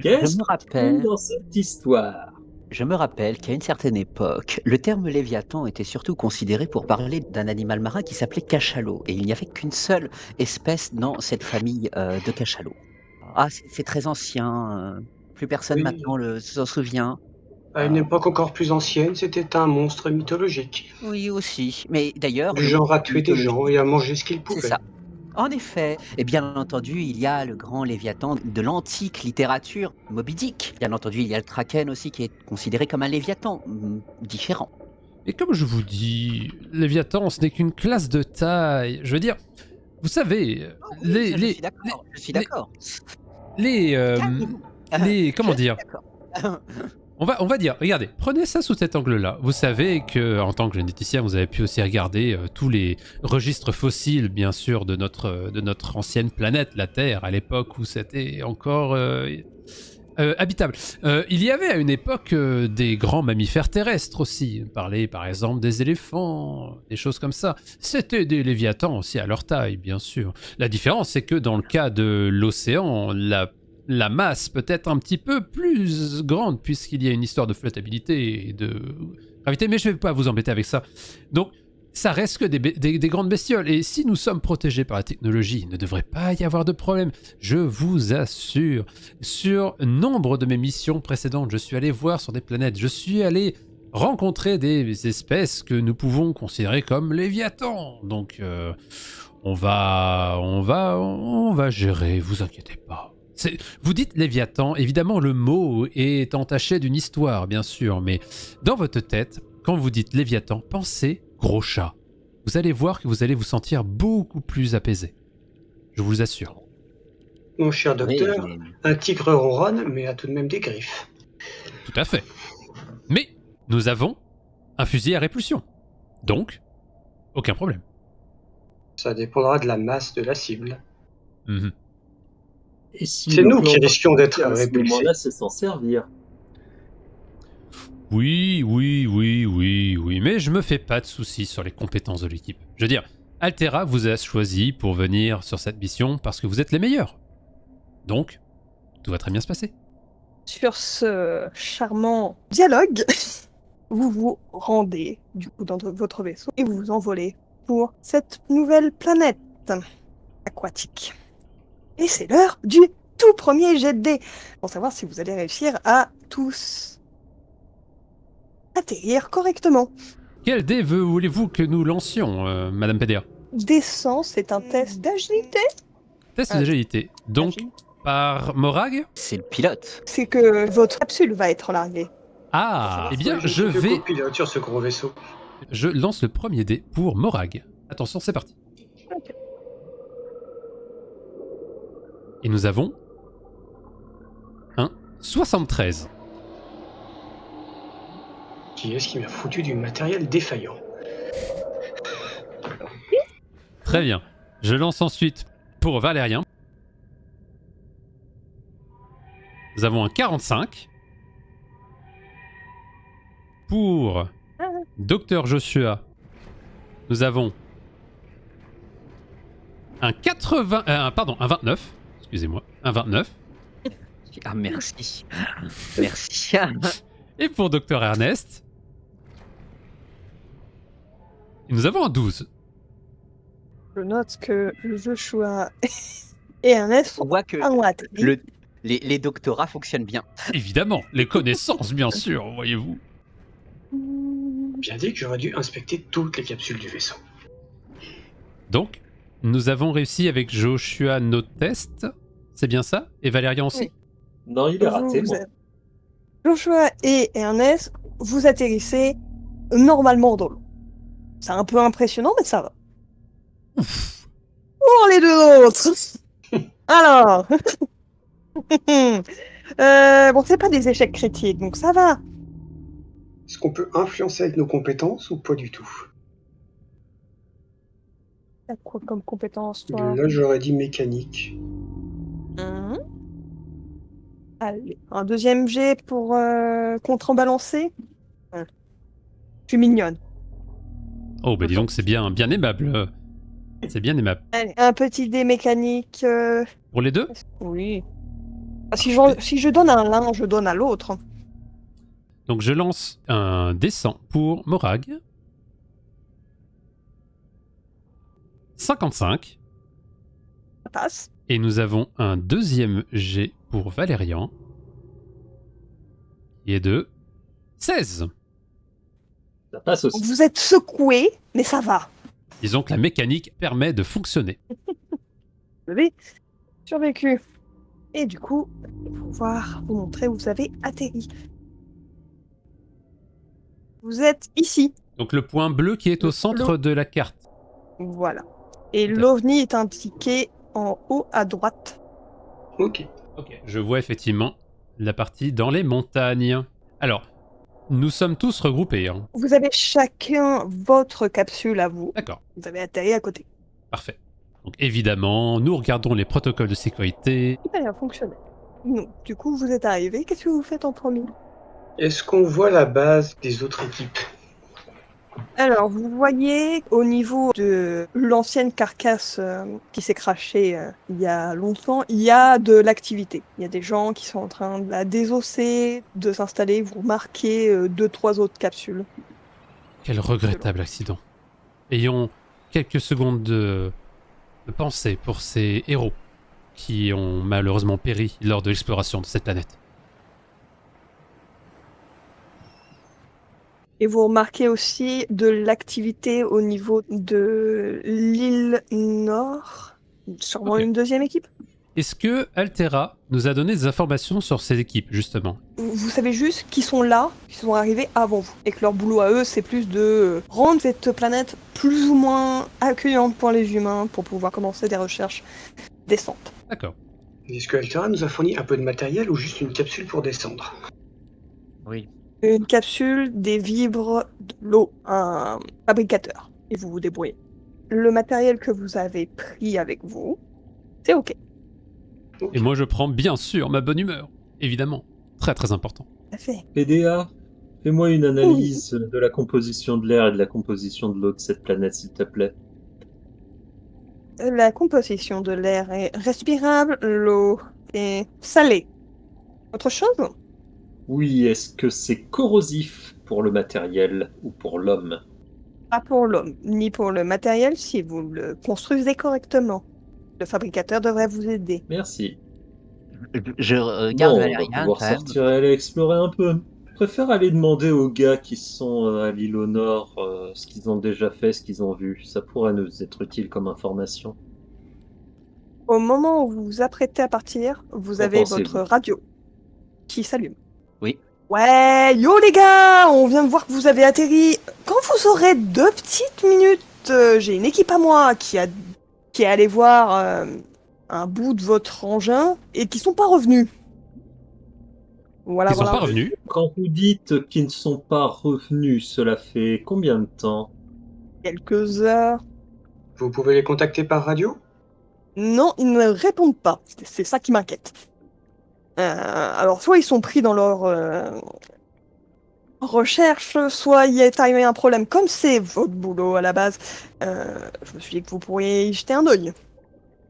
Qu'est-ce qu'il y a dans cette histoire? Je me rappelle qu'à une certaine époque, le terme léviathan était surtout considéré pour parler d'un animal marin qui s'appelait cachalot, et il n'y avait qu'une seule espèce dans cette famille de cachalots. Ah, c'est très ancien, plus personne Oui. maintenant s'en souvient. À une époque encore plus ancienne, c'était un monstre mythologique, Oui, aussi. Mais d'ailleurs, du le genre à monstre tuer des gens mythologique, et à manger ce qu'il c'est pouvait. ça. En effet. Et bien entendu, il y a le grand Léviathan de l'antique littérature, Moby Dick. Bien entendu, il y a le Kraken aussi qui est considéré comme un Léviathan, différent. Et comme je vous dis, Léviathan, ce n'est qu'une classe de taille. Je veux dire, vous savez, Oh oui, ça, je suis les, d'accord, je suis les, d'accord. les, Calmez-vous. comment Je suis dire, d'accord. on va dire, regardez, prenez ça sous cet angle-là. Vous savez que, en tant que généticien, vous avez pu aussi regarder tous les registres fossiles, bien sûr, de notre ancienne planète, la Terre, à l'époque où c'était encore habitable. Il y avait à une époque des grands mammifères terrestres aussi. Parler par exemple des éléphants, des choses comme ça. C'était des léviathans aussi à leur taille, bien sûr. La différence, c'est que dans le cas de l'océan, la masse peut être un petit peu plus grande puisqu'il y a une histoire de flottabilité et de gravité, mais je ne vais pas vous embêter avec ça. Donc, ça reste que des grandes bestioles. Et si nous sommes protégés par la technologie, il ne devrait pas y avoir de problème. Je vous assure. Sur nombre de mes missions précédentes, je suis allé voir sur des planètes. Je suis allé rencontrer des espèces que nous pouvons considérer comme léviathans. Donc, on va gérer, vous inquiétez pas. Vous dites Léviathan, évidemment le mot est entaché d'une histoire, bien sûr, mais dans votre tête, quand vous dites Léviathan, pensez gros chat. Vous allez voir que vous allez vous sentir beaucoup plus apaisé. Je vous assure. Mon cher Oui, docteur, mais un tigre ronronne, mais a tout de même des griffes. Tout à fait. Mais nous avons un fusil à répulsion. Donc, aucun problème. Ça dépendra de la masse de la cible. Mhm. Et si C'est le nous qui plan risquions d'être à ce répulsés. moment-là, c'est s'en servir. Oui, mais je me fais pas de soucis sur les compétences de l'équipe. Je veux dire, Altera vous a choisi pour venir sur cette mission parce que vous êtes les meilleurs. Donc, tout va très bien se passer. Sur ce charmant dialogue, vous vous rendez du coup dans votre vaisseau et vous vous envolez pour cette nouvelle planète aquatique. Et c'est l'heure du tout premier jet de dés pour savoir si vous allez réussir à tous atterrir correctement. Quel dé voulez-vous que nous lancions, Madame PDA? Descend, c'est un test d'agilité. Test Ah, d'agilité. Donc, Agilité. par Morag? c'est le pilote. C'est que votre capsule va être larguée. Ah, eh bien, Oui, je suis que vais... copilote sur ce gros vaisseau. Je lance le premier dé pour Morag. Attention, c'est parti. Ok. Et nous avons... un 73. Qui est-ce qui m'a foutu du matériel défaillant? Très bien. Je lance ensuite pour Valérien. Nous avons un 45. Pour Dr Joshua, nous avons un 80... un 29. Excusez-moi. Un 29. Ah, merci. Merci. Et pour Dr Ernest, nous avons un 12. Je note que Joshua et Ernest On sont voit que à droite. les doctorats fonctionnent bien. Évidemment, les connaissances, bien sûr, voyez-vous. Bien dit que j'aurais dû inspecter toutes les capsules du vaisseau. Donc, nous avons réussi avec Joshua nos tests. C'est bien ça? Et Valérian aussi? Oui. Non, il est raté. Vous Bon. êtes- Joshua et Ernest, vous atterrissez normalement dans l'eau. C'est un peu impressionnant, mais ça va. Pour les deux autres. Alors. Bon, c'est pas des échecs critiques, donc ça va. Est-ce qu'on peut influencer avec nos compétences ou pas du tout? T'as quoi comme compétence, toi? Là, j'aurais dit mécanique. Mhm. Allez, un deuxième jet pour contrebalancer. Je suis mignonne. Oh, bah dis donc, c'est bien aimable. C'est bien aimable. Allez, un petit dé mécanique. Pour les deux? Oui. Si je donne à l'un, je donne à l'autre. Donc je lance un D100 pour Morag. 55. Ça passe. Et nous avons un deuxième G pour Valérian. Qui est de 16. Ça passe aussi. Vous êtes secoué, mais ça va. Disons que la mécanique permet de fonctionner. Vous avez survécu. Et du coup, je vais pouvoir vous montrer où vous avez atterri. Vous êtes ici. Donc le point bleu qui est au centre de la carte. Voilà. Et Tout à fait. l'OVNI est indiqué en haut à droite. Ok. Ok. Je vois effectivement la partie dans les montagnes. Alors, nous sommes tous regroupés. Hein. Vous avez chacun votre capsule à vous. D'accord, Vous avez atterri à côté. parfait. Donc évidemment, nous regardons les protocoles de sécurité. Tout a bien fonctionné. Non. Du coup, vous êtes arrivé. Qu'est-ce que vous faites en premier? Est-ce qu'on voit la base des autres équipes? Alors, vous voyez au niveau de l'ancienne carcasse qui s'est crachée il y a longtemps, il y a de l'activité. Il y a des gens qui sont en train de la désosser, de s'installer. Vous remarquez 2-3 autres capsules. Quel regrettable accident. Ayons quelques secondes de pensée pour ces héros qui ont malheureusement péri lors de l'exploration de cette planète. Et vous remarquez aussi de l'activité au niveau de l'île Nord. Sûrement Ok. une deuxième équipe. Est-ce que Altera nous a donné des informations sur ces équipes, justement? Vous savez juste qu'ils sont là, qu'ils sont arrivés avant vous. Et que leur boulot à eux, c'est plus de rendre cette planète plus ou moins accueillante pour les humains pour pouvoir commencer des recherches décentes. D'accord. Est-ce que Altera nous a fourni un peu de matériel ou juste une capsule pour descendre? Oui. Une capsule, des vivres, de l'eau, un fabricateur. Et vous vous débrouillez. Le matériel que vous avez pris avec vous, c'est ok. Et moi, je prends bien sûr ma bonne humeur. Évidemment. Très très important. Tout à fait. PDA, fais-moi une analyse de la composition de l'air et de la composition de l'eau de cette planète, s'il te plaît. La composition de l'air est respirable, l'eau est salée. Autre chose? Oui, est-ce que c'est corrosif pour le matériel ou pour l'homme? Pas pour l'homme, ni pour le matériel si vous le construisez correctement. Le fabricateur devrait vous aider. Merci. Je regarde Bon, on va Valérian pouvoir quand même. sortir et aller explorer un peu. Je préfère aller demander aux gars qui sont à l'île au nord ce qu'ils ont déjà fait, ce qu'ils ont vu. Ça pourrait nous être utile comme information. Au moment où vous vous apprêtez à partir, vous Qu'en avez pensez-vous? votre radio qui s'allume. Oui. Ouais, yo les gars, on vient de voir que vous avez atterri. Quand vous aurez 2 petites minutes, j'ai une équipe à moi qui est allée voir un bout de votre engin et qui sont pas revenus. Voilà, Ils sont voilà. pas revenus. Quand vous dites qu'ils ne sont pas revenus, cela fait combien de temps? Quelques heures. Vous pouvez les contacter par radio? Non, ils ne répondent pas. C'est ça qui m'inquiète. Alors, soit ils sont pris dans leur recherche, soit il y est arrivé un problème. Comme c'est votre boulot à la base, je me suis dit que vous pourriez y jeter un œil.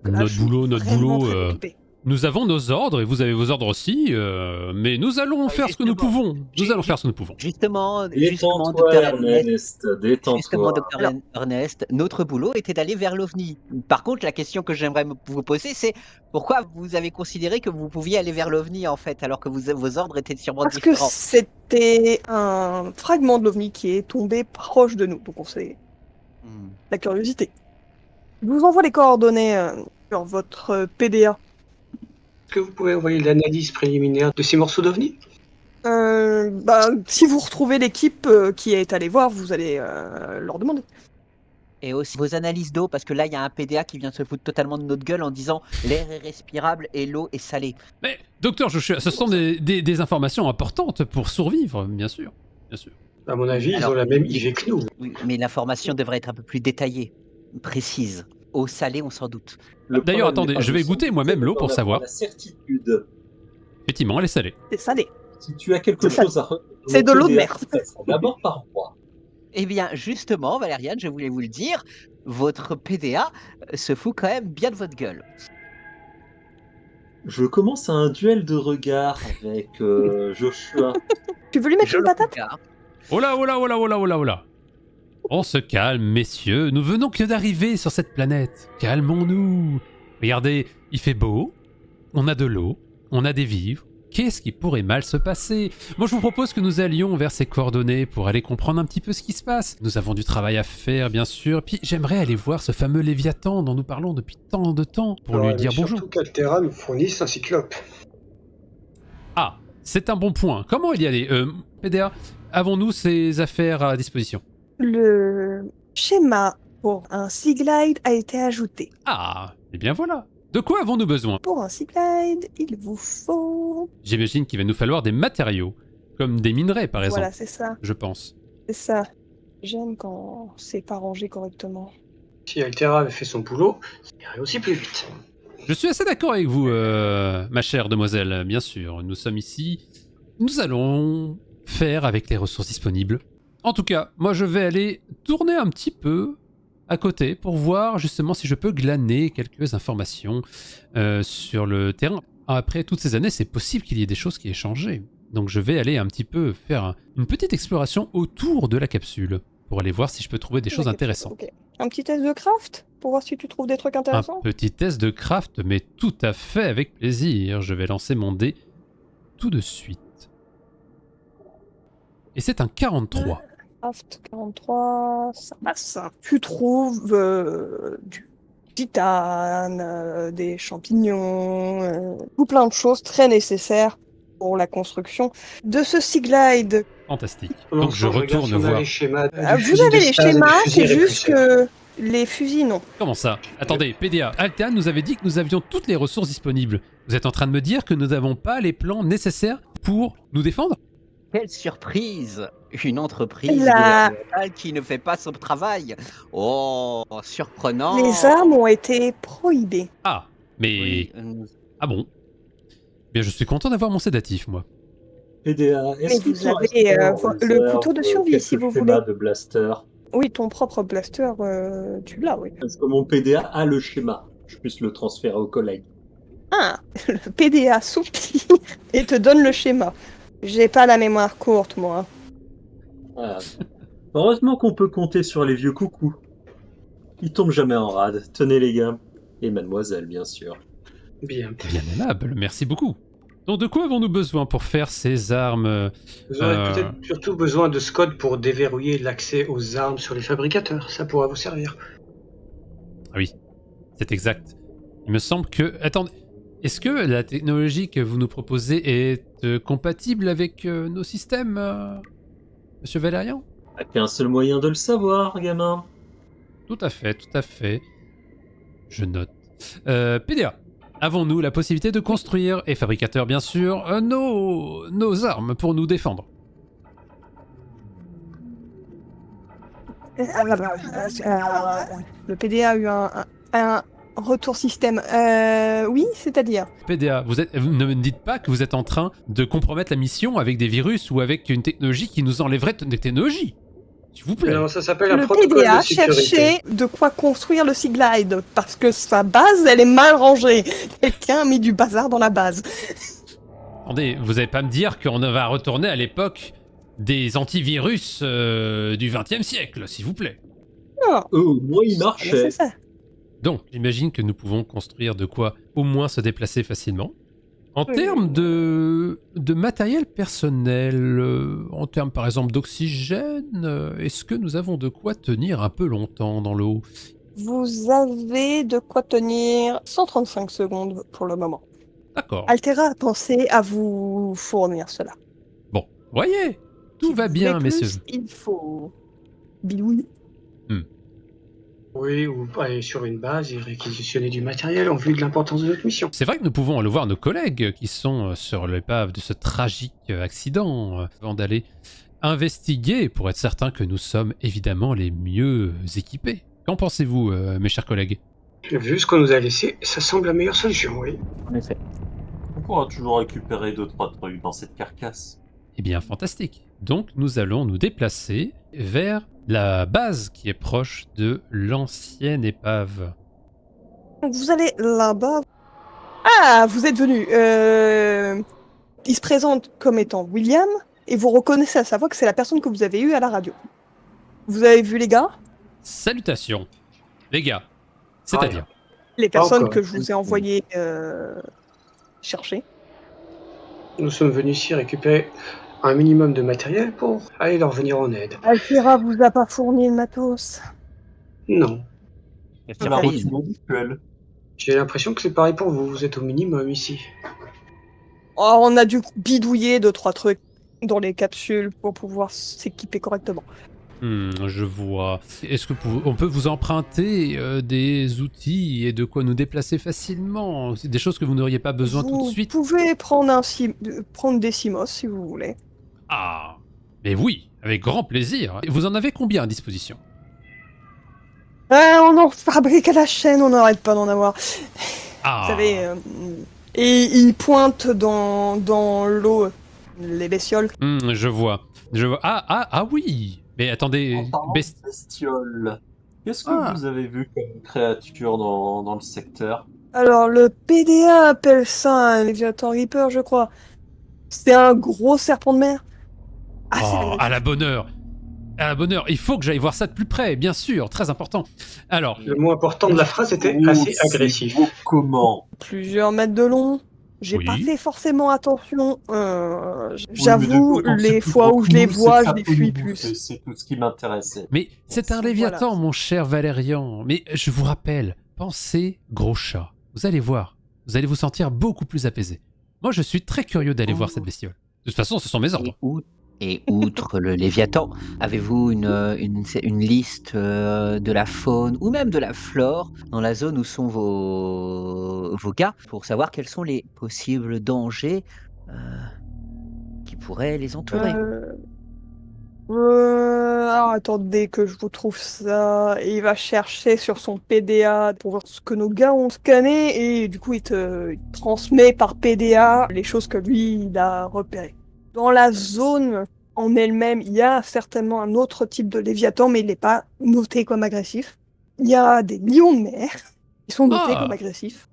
Là, je suis Notre vraiment boulot. très occupée. Nous avons nos ordres et vous avez vos ordres aussi, mais nous allons faire ce que nous justement. pouvons. Nous allons faire ce que nous pouvons. Justement, Détends-toi, Dr. Ernest, Ernest, justement, détends-toi. Dr. Ernest, notre boulot était d'aller vers l'OVNI. Par contre, la question que j'aimerais vous poser, c'est pourquoi vous avez considéré que vous pouviez aller vers l'OVNI, en fait, alors que vos ordres étaient sûrement Parce que différents. c'était un fragment de l'OVNI qui est tombé proche de nous. Donc on sait Hmm. la curiosité. Je vous envoie les coordonnées sur votre PDA. Est-ce que vous pouvez envoyer l'analyse préliminaire de ces morceaux d'OVNI? Si vous retrouvez l'équipe qui est allée voir, vous allez leur demander. Et aussi vos analyses d'eau, parce que là, il y a un PDA qui vient de se foutre totalement de notre gueule en disant l'air est respirable et l'eau est salée. Mais, docteur Joshua, ce sont des informations importantes pour survivre, bien sûr. Bien sûr. À mon avis, ils Alors, ont la même IV que nous. Oui, mais l'information devrait être un peu plus détaillée, précise. Eau salée, on s'en doute. Le D'ailleurs, problème n'est attendez, pas je vais de s'en goûter moi-même douter, l'eau mais pour d'en savoir. avoir la certitude. Effectivement, elle est salée. C'est salé. Si tu as quelque C'est ça. chose à retenir, C'est de l'eau de PDA, mer. ça sera d'abord par moi. Eh bien, justement, Valériane, je voulais vous le dire, votre PDA se fout quand même bien de votre gueule. Je commence un duel de regard avec Joshua. Tu veux lui mettre Je une le patate? regarde. Oh là, oh là, oh là, oh là, oh là, oh là. On se calme, messieurs. Nous venons que d'arriver sur cette planète. Calmons-nous. Regardez, il fait beau. On a de l'eau. On a des vivres. qu'est-ce qui pourrait mal se passer? Moi, je vous propose que nous allions vers ces coordonnées pour aller comprendre un petit peu ce qui se passe. Nous avons du travail à faire, bien sûr. Puis j'aimerais aller voir ce fameux Léviathan dont nous parlons depuis tant de temps pour lui dire bonjour. Surtout qu'Altera nous fournisse un cyclope. Ah, c'est un bon point. Comment y aller? PDA, avons-nous ces affaires à disposition? Le schéma pour un Seaglide a été ajouté. Ah, eh bien voilà. De quoi avons-nous besoin? Pour un Seaglide, il vous faut... J'imagine qu'il va nous falloir des matériaux, comme des minerais par exemple, Voilà, c'est ça. je pense. C'est ça. J'aime quand c'est pas rangé correctement. Si Altera avait fait son boulot, ça irait aussi plus vite. Je suis assez d'accord avec vous, ma chère demoiselle, bien sûr. Nous sommes ici, nous allons faire avec les ressources disponibles. En tout cas, moi je vais aller tourner un petit peu à côté pour voir justement si je peux glaner quelques informations sur le terrain. Après toutes ces années, c'est possible qu'il y ait des choses qui aient changé. Donc je vais aller un petit peu faire une petite exploration autour de la capsule pour aller voir si je peux trouver des choses intéressantes. Ok. Un petit test de craft pour voir si tu trouves des trucs intéressants. Un petit test de craft, mais tout à fait avec plaisir. Je vais lancer mon dé tout de suite. Et c'est un 43. Craft 43, ça passe. Tu trouves du titane, des champignons, tout plein de choses très nécessaires pour la construction de ce Seaglide. Fantastique. Pendant Donc ce je temps, regarde retourne si on a voir. les schémas du Vous fusil avez de les stase et du schémas, fusil c'est juste réflexeur. que les fusils, non. Comment ça? Attendez, PDA, Altean nous avait dit que nous avions toutes les ressources disponibles. Vous êtes en train de me dire que nous n'avons pas les plans nécessaires pour nous défendre? Quelle surprise! Une entreprise La- gouvernementale qui ne fait pas son travail. Oh, surprenant. Les armes ont été prohibées. Ah, mais... Oui, Ah bon? Bien, je suis content d'avoir mon sédatif, moi. PDA, Mais est-ce que vous tu avez, restes le couteau de survie, si vous voulez. de blaster. Oui, ton propre blaster, tu l'as, oui. Parce que mon PDA a le schéma. Je puisse le transférer aux collègues. Ah, le PDA soupire et te donne le schéma. J'ai pas la mémoire courte, moi. Voilà. Heureusement qu'on peut compter sur les vieux coucous. Ils tombent jamais en rade. Tenez les gars. Et mademoiselle, bien sûr. Bien. Bien aimable, merci beaucoup. Donc de quoi avons-nous besoin pour faire ces armes? Vous aurez peut-être surtout besoin de ce code pour déverrouiller l'accès aux armes sur les fabricateurs. Ça pourra vous servir. Ah oui, c'est exact. Il me semble que... Attendez, est-ce que la technologie que vous nous proposez est compatible avec nos systèmes, Monsieur Valérian? Il n'y a qu'un seul moyen de le savoir, gamin. Tout à fait, tout à fait. Je note. PDA, avons-nous la possibilité de construire, et fabricateur bien sûr, nos armes pour nous défendre? Le PDA a eu un retour système. Oui, c'est-à-dire. PDA, vous ne me dites pas que vous êtes en train de compromettre la mission avec des virus ou avec une technologie qui nous enlèverait des technologies. S'il vous plaît. Non, ça s'appelle un Le protocole PDA de sécurité. cherchait de quoi construire le Seaglide parce que sa base, elle est mal rangée. Quelqu'un a mis du bazar dans la base. Attendez, vous n'allez pas me dire qu'on va retourner à l'époque des antivirus du XXe siècle, s'il vous plaît. Non, Moi, il c'est pas marchait. nécessaire. Donc, j'imagine que nous pouvons construire de quoi au moins se déplacer facilement. En Oui. termes de matériel personnel, en termes par exemple d'oxygène, est-ce que nous avons de quoi tenir un peu longtemps dans l'eau? Vous avez de quoi tenir 135 secondes pour le moment. D'accord. Altera a pensé à vous fournir cela. Bon, voyez, tout Si va vous bien, voulez plus, messieurs. il faut bidouiller. Oui, ou aller sur une base et réquisitionner du matériel en vue de l'importance de notre mission. C'est vrai que nous pouvons aller voir nos collègues qui sont sur l'épave de ce tragique accident avant d'aller investiguer pour être certain que nous sommes évidemment les mieux équipés. Qu'en pensez-vous, mes chers collègues? Vu ce qu'on nous a laissé, ça semble la meilleure solution, oui. En effet. On pourra toujours récupérer 2-3 trucs dans cette carcasse. Eh bien, fantastique. Donc, nous allons nous déplacer vers la base qui est proche de l'ancienne épave. Donc vous allez là-bas. Ah, vous êtes venu. Il se présente comme étant William et vous reconnaissez à sa voix que c'est la personne que vous avez eue à la radio. Vous avez vu les gars? Salutations, les gars. C'est-à-dire, Les personnes encore. que je vous ai envoyées chercher. Nous sommes venus ici récupérer un minimum de matériel pour aller leur venir en aide. Altera vous a pas fourni le matos. Non. Quelle C'est la surprise. routine habituelle. J'ai l'impression que c'est pareil pour vous. Vous êtes au minimum ici. Oh, on a dû bidouiller 2-3 trucs dans les capsules pour pouvoir s'équiper correctement. Je vois. Est-ce que on peut vous emprunter des outils et de quoi nous déplacer facilement? C'est des choses que vous n'auriez pas besoin tout de Vous suite? pouvez prendre, prendre des CMOS si vous voulez. Ah, mais oui, avec grand plaisir. Et vous en avez combien à disposition? On en fabrique à la chaîne, on n'arrête pas d'en avoir. Ah, Vous savez, et ils pointent dans l'eau les bestioles. je vois. Ah oui. Mais attendez, En parlant de bestioles, qu'est-ce que Ah. vous avez vu comme créature dans le secteur? Alors, le PDA appelle ça un Léviathan Reaper, je crois. C'est un gros serpent de mer. Assez Oh, agressif. à la bonne heure. À la bonne heure. Il faut que j'aille voir ça de plus près, bien sûr, très important. Alors, Le mot important de la phrase était Oh, assez c'est agressif. beau comment? Plusieurs mètres de long. J'ai Oui. pas fait forcément attention. Oui, mais J'avoue, depuis, tant que c'est les plus fois gros où que je les nous, vois, c'est je que les ça peut fuis nous plus. bouffer, c'est tout ce qui m'intéressait. mais c'est un Léviathan, Voilà. mon cher Valérian. Mais je vous rappelle, pensez gros chat. Vous allez voir. Vous allez vous sentir beaucoup plus apaisé. Moi, je suis très curieux d'aller voir cette bestiole. De toute façon, ce sont mes ordres. Et outre le Léviathan, avez-vous une liste de la faune ou même de la flore dans la zone où sont vos gars pour savoir quels sont les possibles dangers qui pourraient les entourer? Alors attendez que je vous trouve ça. Il va chercher sur son PDA pour voir ce que nos gars ont scanné et du coup il te transmet par PDA les choses que lui il a repérées. Dans la zone en elle-même, il y a certainement un autre type de Léviathan, mais il n'est pas noté comme agressif. Il y a des lions de mer qui sont notés Ah. comme agressifs.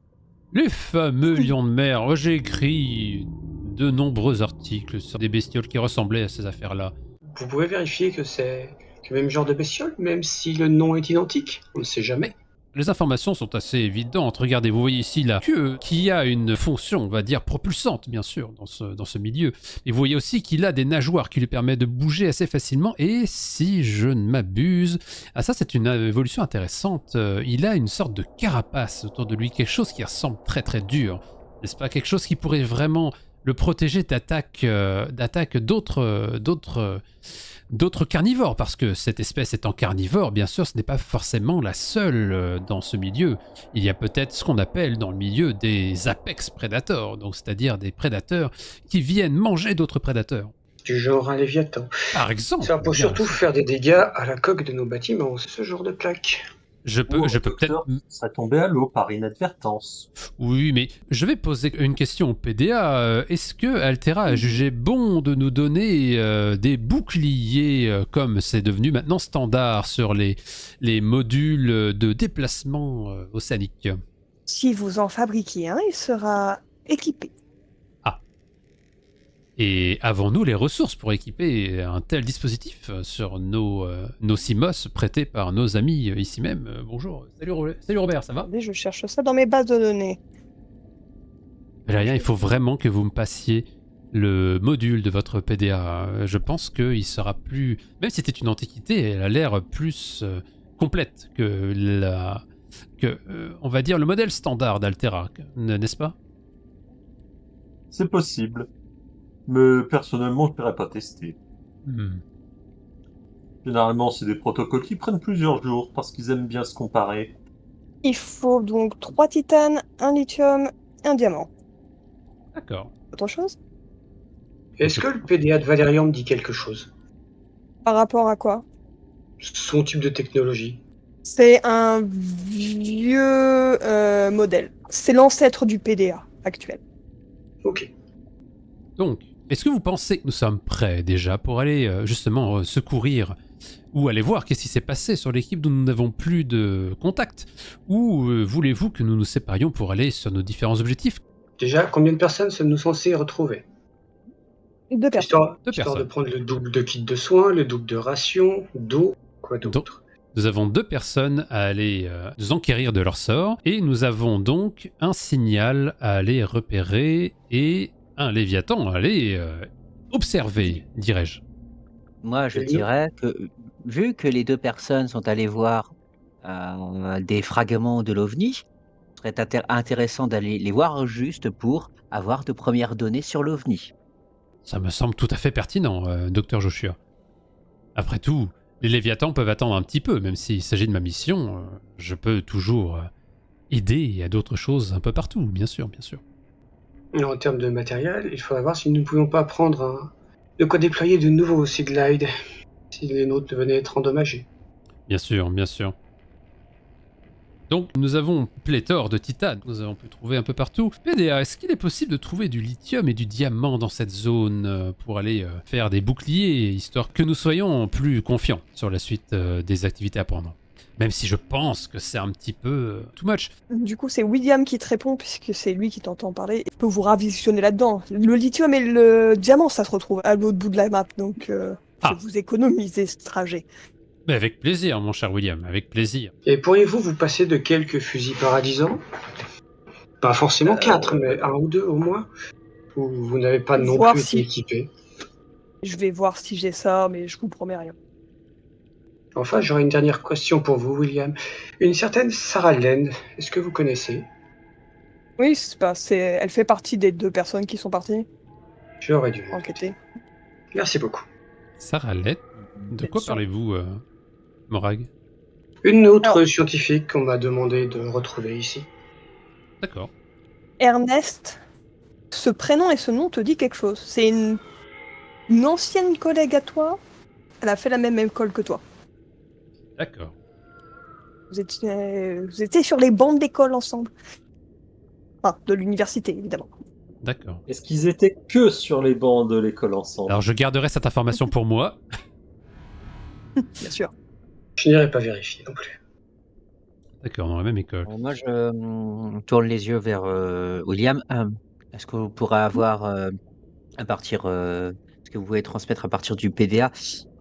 Les fameux lions de mer. Oh, j'ai écrit de nombreux articles sur des bestioles qui ressemblaient à ces affaires-là. Vous pouvez vérifier que c'est le même genre de bestiole, même si le nom est identique. On ne sait jamais. Les informations sont assez évidentes. Regardez, vous voyez ici la queue qui a une fonction, on va dire, propulsante, bien sûr, dans ce milieu. Et vous voyez aussi qu'il a des nageoires qui lui permettent de bouger assez facilement. Et si je ne m'abuse, ah ça c'est une évolution intéressante, il a une sorte de carapace autour de lui, quelque chose qui ressemble très très dur. N'est-ce pas? Quelque chose qui pourrait vraiment le protéger d'attaques d'autres carnivores, parce que cette espèce étant carnivore, bien sûr, ce n'est pas forcément la seule dans ce milieu. Il y a peut-être ce qu'on appelle dans le milieu des apex predators, donc c'est-à-dire des prédateurs qui viennent manger d'autres prédateurs. Du genre un Léviathan. Par exemple. Ça peut surtout faire des dégâts à la coque de nos bâtiments, ce genre de plaque. Je peux peut-être. Ça tombait à l'eau par inadvertance. Oui, mais je vais poser une question au PDA. Est-ce que Altera a jugé bon de nous donner des boucliers comme c'est devenu maintenant standard sur les modules de déplacement océanique? Si vous en fabriquez un, il sera équipé. Et avons-nous les ressources pour équiper un tel dispositif sur nos CMOS prêtés par nos amis ici même? Bonjour, salut Robert, ça va? Attendez, je cherche ça dans mes bases de données. Valérien, il faut vraiment que vous me passiez le module de votre PDA. Je pense qu'il sera plus... Même si c'était une antiquité, elle a l'air plus complète que on va dire, le modèle standard d'Altera, n'est-ce pas? C'est possible. Mais personnellement, je n'irais pas tester. Généralement, c'est des protocoles qui prennent plusieurs jours parce qu'ils aiment bien se comparer. Il faut donc 3 titanes, 1 lithium, 1 diamant. D'accord. Autre chose? Est-ce que le PDA de Valérian me dit quelque chose? Par rapport à quoi? Son type de technologie. C'est un vieux modèle. C'est l'ancêtre du PDA actuel. Ok. Donc, est-ce que vous pensez que nous sommes prêts déjà pour aller justement secourir ou aller voir qu'est-ce qui s'est passé sur l'équipe dont nous n'avons plus de contact? Ou voulez-vous que nous nous séparions pour aller sur nos différents objectifs? Déjà, combien de personnes sommes-nous censés retrouver? 2 personnes. Histoire de prendre le double de kit de soins, le double de ration, d'eau, quoi d'autre? Nous avons 2 personnes à aller nous enquérir de leur sort, et nous avons donc un signal à aller repérer et un Léviathan allait observer, dirais-je. Moi, je Et dirais que, vu que les 2 personnes sont allées voir, des fragments de l'OVNI, ce serait intéressant d'aller les voir juste pour avoir de premières données sur l'OVNI. Ça me semble tout à fait pertinent, docteur Joshua. Après tout, les Léviathans peuvent attendre un petit peu, même s'il s'agit de ma mission, je peux toujours aider à d'autres choses un peu partout, bien sûr, bien sûr. en termes de matériel, il faudra voir si nous ne pouvions pas prendre de quoi déployer de nouveaux Seaglide si les nôtres venaient être endommagés. Bien sûr, bien sûr. Donc, nous avons pléthore de titane, nous avons pu trouver un peu partout. PDA, est-ce qu'il est possible de trouver du lithium et du diamant dans cette zone pour aller faire des boucliers, histoire que nous soyons plus confiants sur la suite des activités à prendre? Même si je pense que c'est un petit peu too much. Du coup, c'est William qui te répond, puisque c'est lui qui t'entend parler. Il peut vous ravisionner là-dedans. Le lithium et le diamant, ça se retrouve à l'autre bout de la map, donc je vais vous économiser ce trajet. Mais avec plaisir, mon cher William, avec plaisir. Et pourriez-vous vous passer de quelques fusils paradisants? Pas forcément 4, mais 1 ou 2 au moins. Ou vous n'avez pas non Voir plus si- été équipé. Je vais voir si j'ai ça, mais je vous promets rien. Enfin, j'aurais une dernière question pour vous, William. Une certaine Sarah Lane, est-ce que vous connaissez? Oui, elle fait partie des 2 personnes qui sont parties J'aurais dû. enquêter. Merci beaucoup. Sarah Lett, de Bien quoi sûr. parlez-vous, Morag? Une autre Alors- scientifique qu'on m'a demandé de retrouver ici. D'accord. Ernest, ce prénom et ce nom te dit quelque chose. C'est une ancienne collègue à toi. Elle a fait la même école que toi. D'accord. Vous étiez sur les bancs d'école ensemble. Enfin, de l'université, évidemment. D'accord. Est-ce qu'ils étaient que sur les bancs de l'école ensemble? Alors je garderai cette information pour moi. Bien sûr. Je n'irai pas vérifier non plus. D'accord, dans la même école. Moi, je tourne les yeux vers William. Est-ce que vous pourrez avoir à partir, est-ce que vous pouvez transmettre à partir du PDA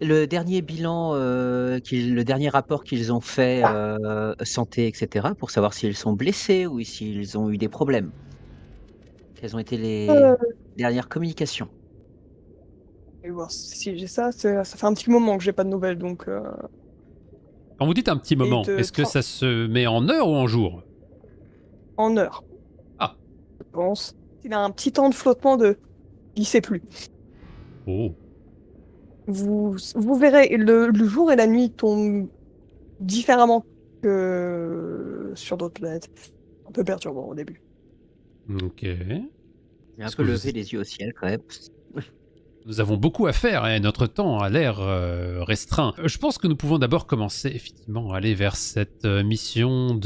le dernier bilan, le dernier rapport qu'ils ont fait, santé, etc., pour savoir s'ils sont blessés ou s'ils ont eu des problèmes? Quelles ont été les Euh. dernières communications? Je vais voir si j'ai ça. Ça fait un petit moment que j'ai pas de nouvelles, donc Quand vous dites un petit moment, de est-ce que 30. ça se met en heure ou en jour? En heure. Ah. Je pense. Il a un petit temps de flottement de... Il sait plus. Oh. Vous verrez, le jour et la nuit tombent différemment que sur d'autres planètes. Un peu perturbant au début. Ok. J'ai un Est-ce peu que vous- levé les yeux au ciel quand même. Nous avons beaucoup à faire et notre temps a l'air restreint. Je pense que nous pouvons d'abord commencer effectivement à aller vers cette mission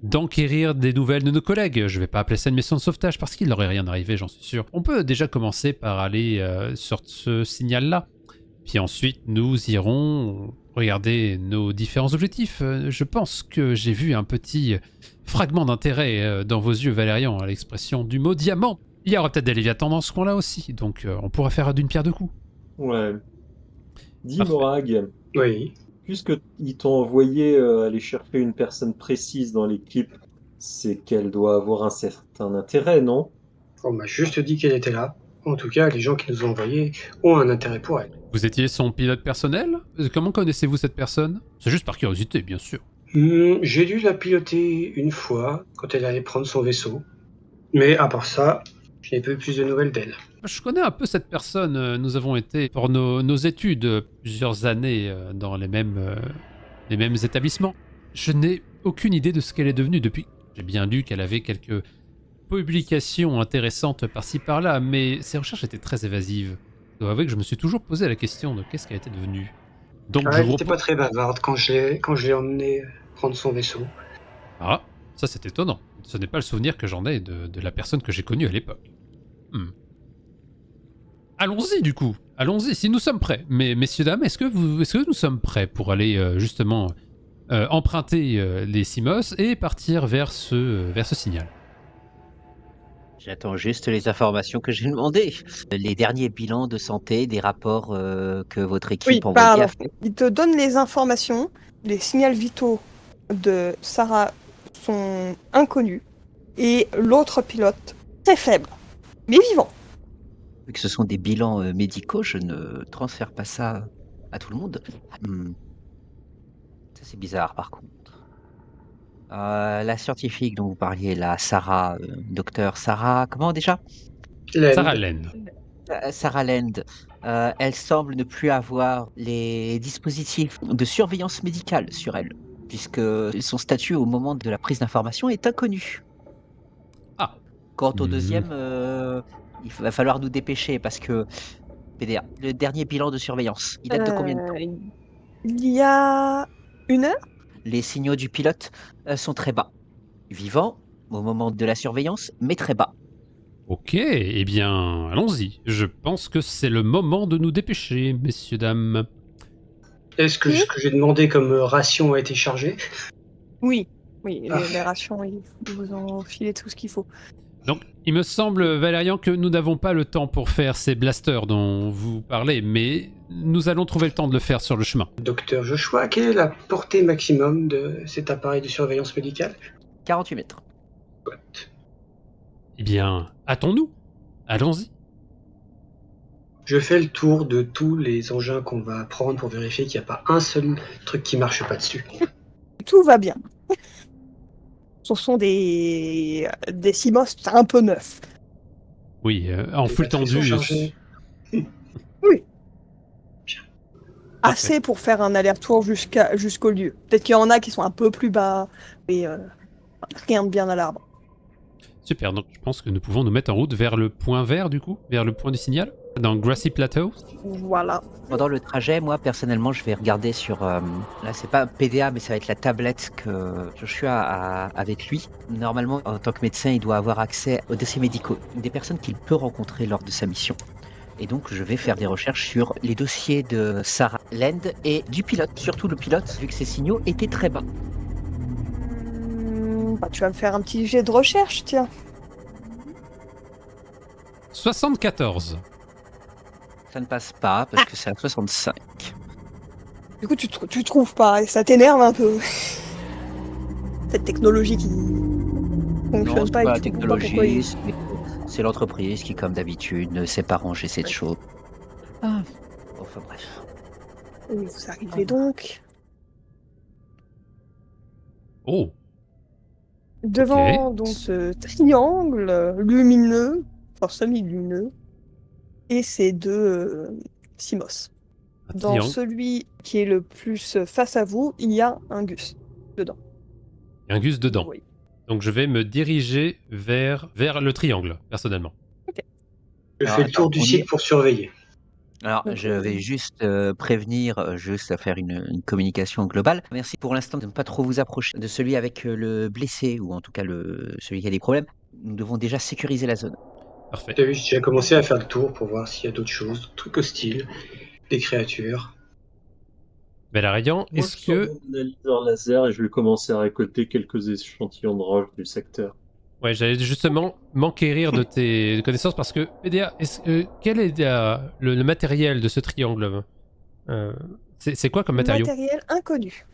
d'enquérir des nouvelles de nos collègues. Je vais pas appeler ça une mission de sauvetage parce qu'il n'aurait rien arrivé, j'en suis sûr. On peut déjà commencer par aller sur ce signal-là. Puis ensuite, nous irons regarder nos différents objectifs. Je pense que j'ai vu un petit fragment d'intérêt dans vos yeux, Valérian, à l'expression du mot diamant. Il y aura peut-être des Léviathans dans ce coin-là aussi, donc on pourra faire d'une pierre deux coups. Ouais. Dis, Parfait. Morag, Oui. puisque ils t'ont envoyé aller chercher une personne précise dans l'équipe, c'est qu'elle doit avoir un certain intérêt, non? On m'a juste dit qu'elle était là. En tout cas, les gens qui nous ont envoyés ont un intérêt pour elle. Vous étiez son pilote personnel? Comment connaissez-vous cette personne? C'est juste par curiosité, bien sûr. J'ai dû la piloter une fois quand elle allait prendre son vaisseau. Mais à part ça, je n'ai pas eu plus de nouvelles d'elle. Je connais un peu cette personne. Nous avons été pour nos études plusieurs années dans les mêmes établissements. Je n'ai aucune idée de ce qu'elle est devenue depuis. J'ai bien lu qu'elle avait quelques publications intéressantes par-ci par-là, mais ses recherches étaient très évasives. Je dois avouer que je me suis toujours posé la question de qu'est-ce qu'elle était devenue. Donc je Elle vous n'était pas très bavarde quand je l'ai emmenée prendre son vaisseau. Ah, ça c'est étonnant. Ce n'est pas le souvenir que j'en ai de la personne que j'ai connue à l'époque. Allons-y du coup, allons-y si nous sommes prêts. Mais messieurs dames, est-ce que nous sommes prêts pour aller justement emprunter les Simos et partir vers ce signal? J'attends juste les informations que j'ai demandées. Les derniers bilans de santé, des rapports que votre équipe envoyée pardon. a fait. Il te donne les informations. Les signaux vitaux de Sarah sont inconnus. Et l'autre pilote, très faible. mais vivant. Vu que ce sont des bilans médicaux, je ne transfère pas ça à tout le monde. Ça, c'est bizarre, par contre. La scientifique dont vous parliez, la Sarah, docteur Sarah, comment déjà? Sarah Land. Lane. Sarah Land, elle semble ne plus avoir les dispositifs de surveillance médicale sur elle, puisque son statut au moment de la prise d'information est inconnu. Ah. Quant au Hmm. deuxième, il va falloir nous dépêcher parce que PDA, le dernier bilan de surveillance, il date de combien de temps? Il y a 1 heure. Les signaux du pilote sont très bas. Vivant au moment de la surveillance, mais très bas. Ok, eh bien, allons-y. Je pense que c'est le moment de nous dépêcher, messieurs, dames. Est-ce que ce que j'ai demandé comme ration a été chargé? Oui, oui, Ah. les rations, ils vous ont filé tout ce qu'il faut. Donc, il me semble, Valérian, que nous n'avons pas le temps pour faire ces blasters dont vous parlez, mais nous allons trouver le temps de le faire sur le chemin. Docteur Joshua, quelle est la portée maximum de cet appareil de surveillance médicale? 48 mètres. Eh bien, hâtons-nous. Allons-y. Je fais le tour de tous les engins qu'on va prendre pour vérifier qu'il n'y a pas un seul truc qui marche pas dessus. Tout va bien. Ce sont des CMOS un peu neufs. Oui, en Les full batteries sont tendu. chargées. Assez pour faire un aller-retour jusqu'au lieu. Peut-être qu'il y en a qui sont un peu plus bas, mais rien de bien à l'arbre. Super, donc je pense que nous pouvons nous mettre en route vers le point vert, du coup, vers le point du signal, dans Grassy Plateau. Voilà. Pendant le trajet, moi personnellement, je vais regarder sur. Là, c'est pas PDA, mais ça va être la tablette que Joshua a avec lui. Normalement, en tant que médecin, il doit avoir accès aux dossiers médicaux des personnes qu'il peut rencontrer lors de sa mission. Et donc, je vais faire des recherches sur les dossiers de Sarah Land et du pilote, surtout le pilote, vu que ses signaux étaient très bas. Bah, tu vas me faire un petit jet de recherche, tiens. 74. Ça ne passe pas parce que c'est à 65. Du coup, tu trouves pas, et ça t'énerve un peu. Cette technologie qui Non, fonctionne c'est pas pas et la tu comprends pas pourquoi technologie, c'est l'entreprise qui, comme d'habitude, ne sait pas ranger cette chose. Ah. Enfin bref. Oui, vous arrivez donc Oh, devant donc ce triangle lumineux, enfin semi-lumineux, et ces deux CMOS. un Dans triangle. celui qui est le plus face à vous, il y a un Gus dedans. Il y a un Gus dedans. Oui. Donc je vais me diriger vers le triangle, personnellement. Je Alors, fais le tour attends, du on y site est. pour surveiller. Alors, Donc, je vais juste prévenir, juste à faire une communication globale. Merci pour l'instant de ne pas trop vous approcher de celui avec le blessé, ou en tout cas celui qui a des problèmes. Nous devons déjà sécuriser la zone. Parfait. T'as vu, j'ai déjà commencé à faire le tour pour voir s'il y a d'autres choses, d'autres trucs hostiles, des créatures. Valérian, Moi, est-ce je sors que... mon analyseur laser et je vais commencer à récolter quelques échantillons de roche du secteur. Ouais, j'allais justement m'enquérir de tes connaissances parce que, PDA, quel est le matériel de ce triangle? C'est quoi comme matériau? matériel inconnu.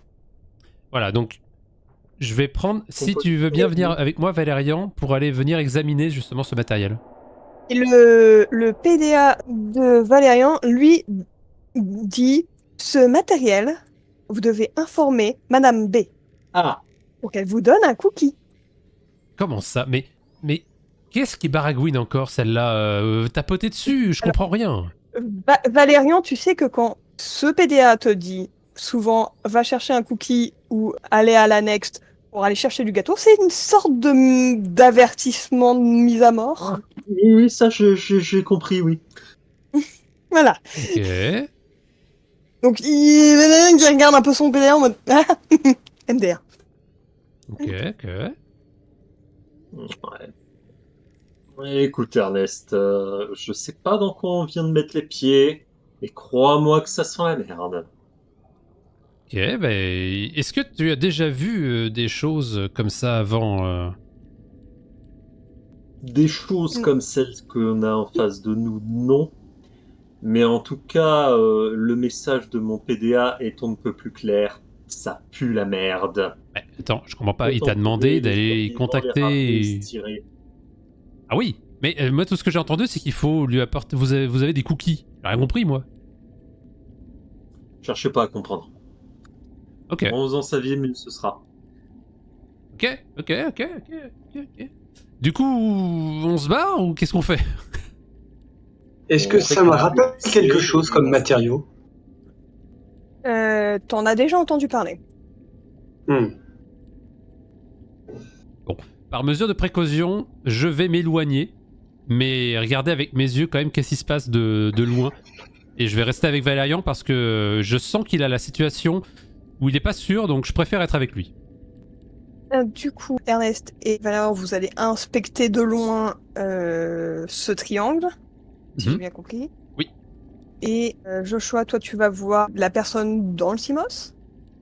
Voilà, donc je vais prendre, si peut- tu veux bien venir avec moi, Valérian, pour aller venir examiner justement ce matériel. Et le PDA de Valérian, lui, dit ce matériel, vous devez informer Madame B Ah, pour qu'elle vous donne un cookie. Comment ça? Mais qu'est-ce qui baragouine encore celle-là? Tapoter dessus, je comprends rien. Valérian, tu sais que quand ce PDA te dit souvent va chercher un cookie ou aller à l'annexe pour aller chercher du gâteau, c'est une sorte d'avertissement de mise à mort. oui, ça, j'ai compris, oui. Voilà. Ok. Donc il regarde un peu son PDA en mode ah, MDR. Ok. Ouais. Écoute, Ernest, je sais pas dans quoi on vient de mettre les pieds, mais crois-moi que ça sent la merde. Ok, ben, est-ce que tu as déjà vu des choses comme ça avant? Des choses Mm. comme celles qu'on a en face de nous, non. Mais en tout cas, le message de mon PDA est on ne peut plus clair. Ça pue la merde. Ouais, attends, je comprends pas. Il Autant t'a demandé brûler les d'aller survivants, les ramener, contacter... se tirer. Ah oui, Mais moi, tout ce que j'ai entendu, c'est qu'il faut lui apporter... Vous avez des cookies. J'ai rien compris, moi. Cherchez pas à comprendre. Ok. En faisant sa vie, mieux ce sera. Ok. Du coup, on se barre ou qu'est-ce qu'on fait? Est-ce que On ça me récupère rappelle les quelque pieds, chose et comme on matériau? T'en as déjà entendu parler. Par mesure de précaution, je vais m'éloigner, mais regarder avec mes yeux quand même qu'est-ce qui se passe de loin. Et je vais rester avec Valérian parce que je sens qu'il a la situation où il est pas sûr, donc je préfère être avec lui. Du coup, Ernest et Valérian, vous allez inspecter de loin ce triangle, si j'ai Mhm. bien compris. Oui. Et Joshua, toi, tu vas voir la personne dans le Simos.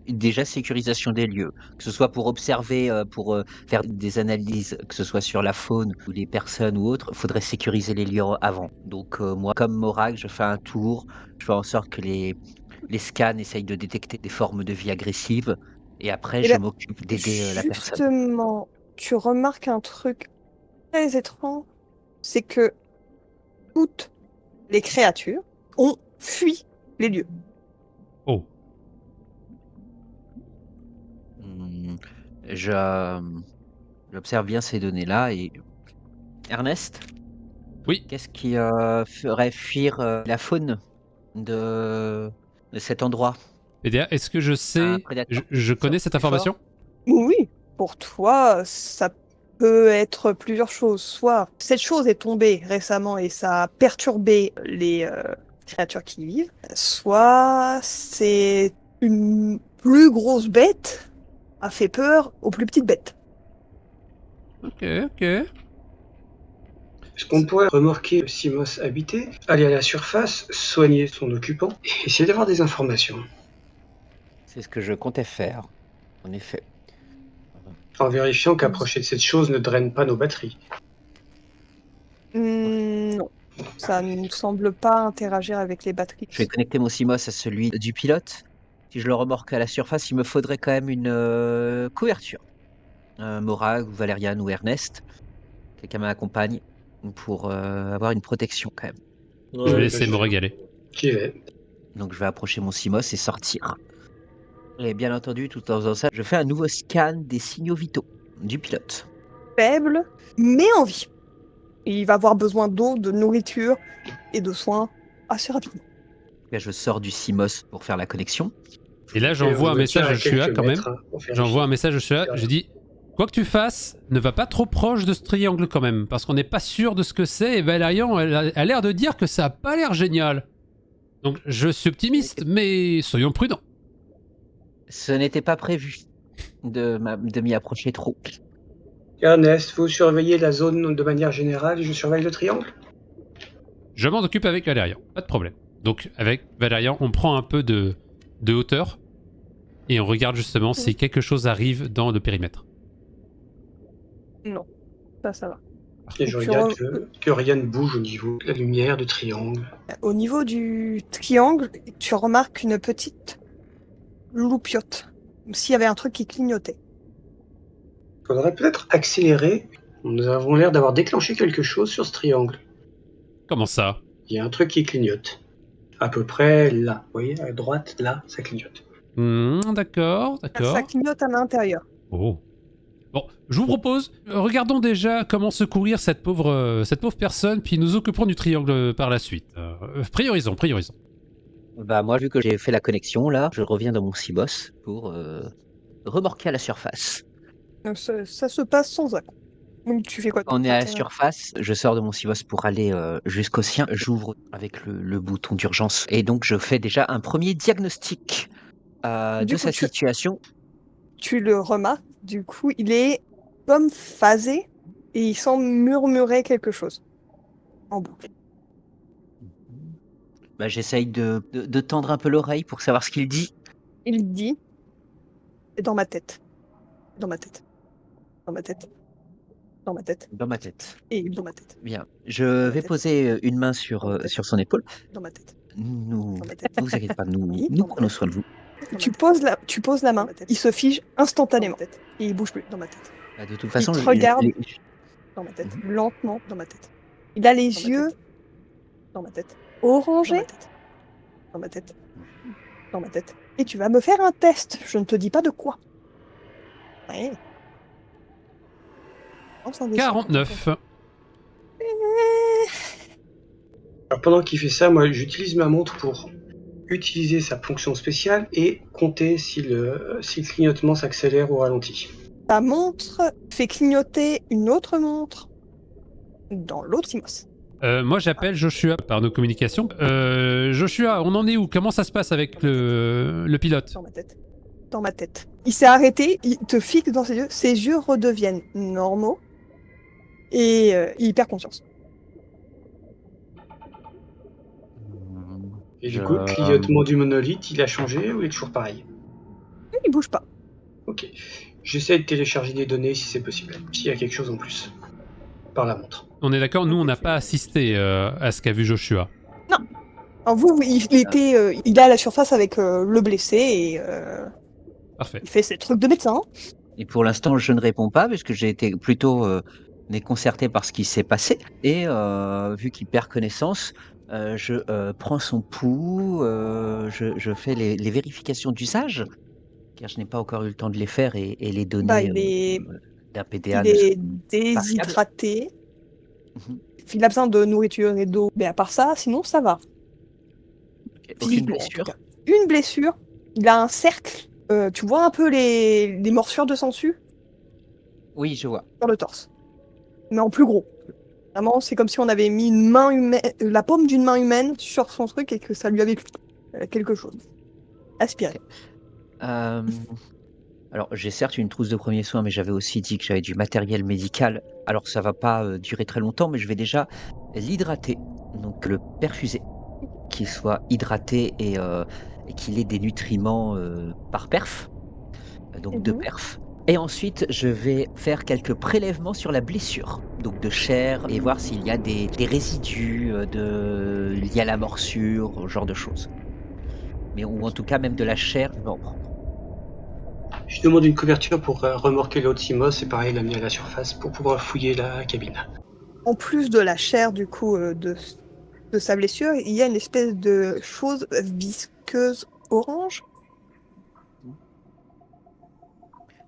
Déjà, sécurisation des lieux, que ce soit pour observer, pour faire des analyses, que ce soit sur la faune ou les personnes ou autres, il faudrait sécuriser les lieux avant. Donc moi, comme Morag, je fais un tour, je fais en sorte que les scans essayent de détecter des formes de vie agressives, et après, Et je là, m'occupe d'aider la personne. justement, tu remarques un truc très étrange, c'est que toutes les créatures ont fui les lieux. Oh. Hmm, j'observe bien ces données-là, et Ernest, Oui. qu'est-ce qui ferait fuir la faune de, de cet endroit? PDA, est-ce que je Un sais... prédateur Je connais cette plus fort? information? Oui, pour toi, ça peut être plusieurs choses. Soit cette chose est tombée récemment et ça a perturbé les créatures qui y vivent, soit c'est une plus grosse bête a fait peur aux plus petites bêtes. Ok. Est-ce qu'on pourrait remorquer le Simos habité, aller à la surface, soigner son occupant et essayer d'avoir des informations? C'est ce que je comptais faire, en effet. En vérifiant qu'approcher de cette chose ne draine pas nos batteries. Non, ça ne semble pas interagir avec les batteries. Je vais connecter mon CMOS à celui du pilote. Si je le remorque à la surface, il me faudrait quand même une couverture. Morag, ou Valériane ou Ernest, quelqu'un m'accompagne pour avoir une protection quand même. Je vais Ouais, laisser me régaler. J'y vais. Donc je vais approcher mon CMOS et sortir. Et bien entendu, tout en faisant ça, je fais un nouveau scan des signaux vitaux du pilote. Faible, mais en vie. Et il va avoir besoin d'eau, de nourriture et de soins assez rapidement. Là, je sors du CMOS pour faire la connexion. Et là, Et j'envoie on un me tient message à à Shua quelques quand même. mètres, hein, pour vérifier. J'envoie un message à Shua. Voilà. Je dis, quoi que tu fasses, ne va pas trop proche de ce triangle quand même, parce qu'on n'est pas sûr de ce que c'est. Et Valérian a l'air de dire que ça a pas l'air génial. Donc je suis optimiste, mais soyons prudents. Ce n'était pas prévu de m'y approcher trop. Ernest, vous surveillez la zone de manière générale et je surveille le triangle? Je m'en occupe avec Valérian, pas de problème. Donc avec Valérian, on prend un peu de hauteur et on regarde justement si quelque chose arrive dans le périmètre. Non, ça va. Et je Tu regarde re- que rien ne bouge au niveau de la lumière du triangle. Au niveau du triangle, tu remarques une petite loupiote. Comme s'il y avait un truc qui clignotait. Faudrait peut-être accélérer. Nous avons l'air d'avoir déclenché quelque chose sur ce triangle. Comment ça? Il y a un truc qui clignote. À peu près là. Vous voyez, à droite, là, ça clignote. D'accord. Ça clignote à l'intérieur. Oh. Bon, je vous propose, regardons déjà comment secourir cette pauvre personne, puis nous occuperons du triangle par la suite. Priorisons. Bah moi, vu que j'ai fait la connexion, là, je reviens dans mon CMOS pour remorquer à la surface. Donc, ça se passe sans accord. Donc tu fais quoi? Quand on est à la surface, je sors de mon CMOS pour aller jusqu'au sien. J'ouvre avec le bouton d'urgence. Et donc, je fais déjà un premier diagnostic Du de coup, sa situation. Tu le remarques, du coup, il est comme phasé et il semble murmurer quelque chose en boucle. Bah, j'essaye de tendre un peu l'oreille pour savoir ce qu'il dit. Il dit c'est dans ma tête. Dans ma tête. Dans ma tête. Dans ma tête. Dans ma tête. Et dans ma tête. Bien. Je vais tête. poser une main Dans ma sur tête. son épaule. Dans ma tête. Nous, Dans ma tête. ne vous inquiétez pas, nous Oui, dans ma prenons tête. soin de vous. Tu poses la main, il se fige instantanément. Et il bouge plus dans ma tête. Bah, de toute façon, te regarde. Dans ma tête. Lentement dans ma tête. Il a les Dans ma yeux tête. Dans ma tête. orangés Dans ma tête. dans ma tête. Et tu vas me faire un test. Je ne te dis pas de quoi. Ouais. Lance un dé cent. 49. Alors pendant qu'il fait ça, moi j'utilise ma montre pour utiliser sa fonction spéciale et compter si le clignotement s'accélère ou ralentit. Ta montre fait clignoter une autre montre dans l'autre Simos. Moi, j'appelle Joshua par nos communications. Joshua, on en est où? Comment ça se passe avec le pilote? Dans ma tête. Dans ma tête. Il s'est arrêté, il te fixe dans ses yeux redeviennent normaux et il perd conscience. Et du coup, le clignotement du monolithe, il a changé ou il est toujours pareil? Il bouge pas. Ok. J'essaie de télécharger des données si c'est possible, s'il y a quelque chose en plus. Par la montre. On est d'accord, nous, on n'a pas assisté à ce qu'a vu Joshua. Alors vous, il est à la surface avec le blessé et Parfait. il fait ses trucs de médecin. Et pour l'instant, je ne réponds pas puisque j'ai été plutôt déconcerté par ce qui s'est passé. Et vu qu'il perd connaissance, je prends son pouls, je fais les vérifications d'usage, car je n'ai pas encore eu le temps de les faire et les données d'un PDA Il ne est sont pas fiables. déshydraté. Mhm. Il a besoin de nourriture et d'eau. Mais à part ça, sinon ça va. Ok, aucune Physiquement, en tout blessure. cas. Une blessure. Il a un cercle. Tu vois un peu les morsures de sangsue Oui, je vois. sur le torse. Mais en plus gros. Vraiment, c'est comme si on avait mis une main humaine, la paume d'une main humaine sur son truc et que ça lui avait quelque chose. Aspiré. Alors, j'ai certes une trousse de premiers soins, mais j'avais aussi dit que j'avais du matériel médical. Alors, ça va pas durer très longtemps, mais je vais déjà l'hydrater, donc le perfuser, qu'il soit hydraté et qu'il ait des nutriments par perf, donc 2 Mhm. perfs. Et ensuite, je vais faire quelques prélèvements sur la blessure, donc de chair, et voir s'il y a des résidus liés à la morsure, ce genre de choses. Mais, ou en tout cas, même de la chair, je vais en prendre. Je demande une couverture pour remorquer l'autre Simos et pareil l'amener à la surface pour pouvoir fouiller la cabine. En plus de la chair du coup de sa blessure, il y a une espèce de chose visqueuse orange.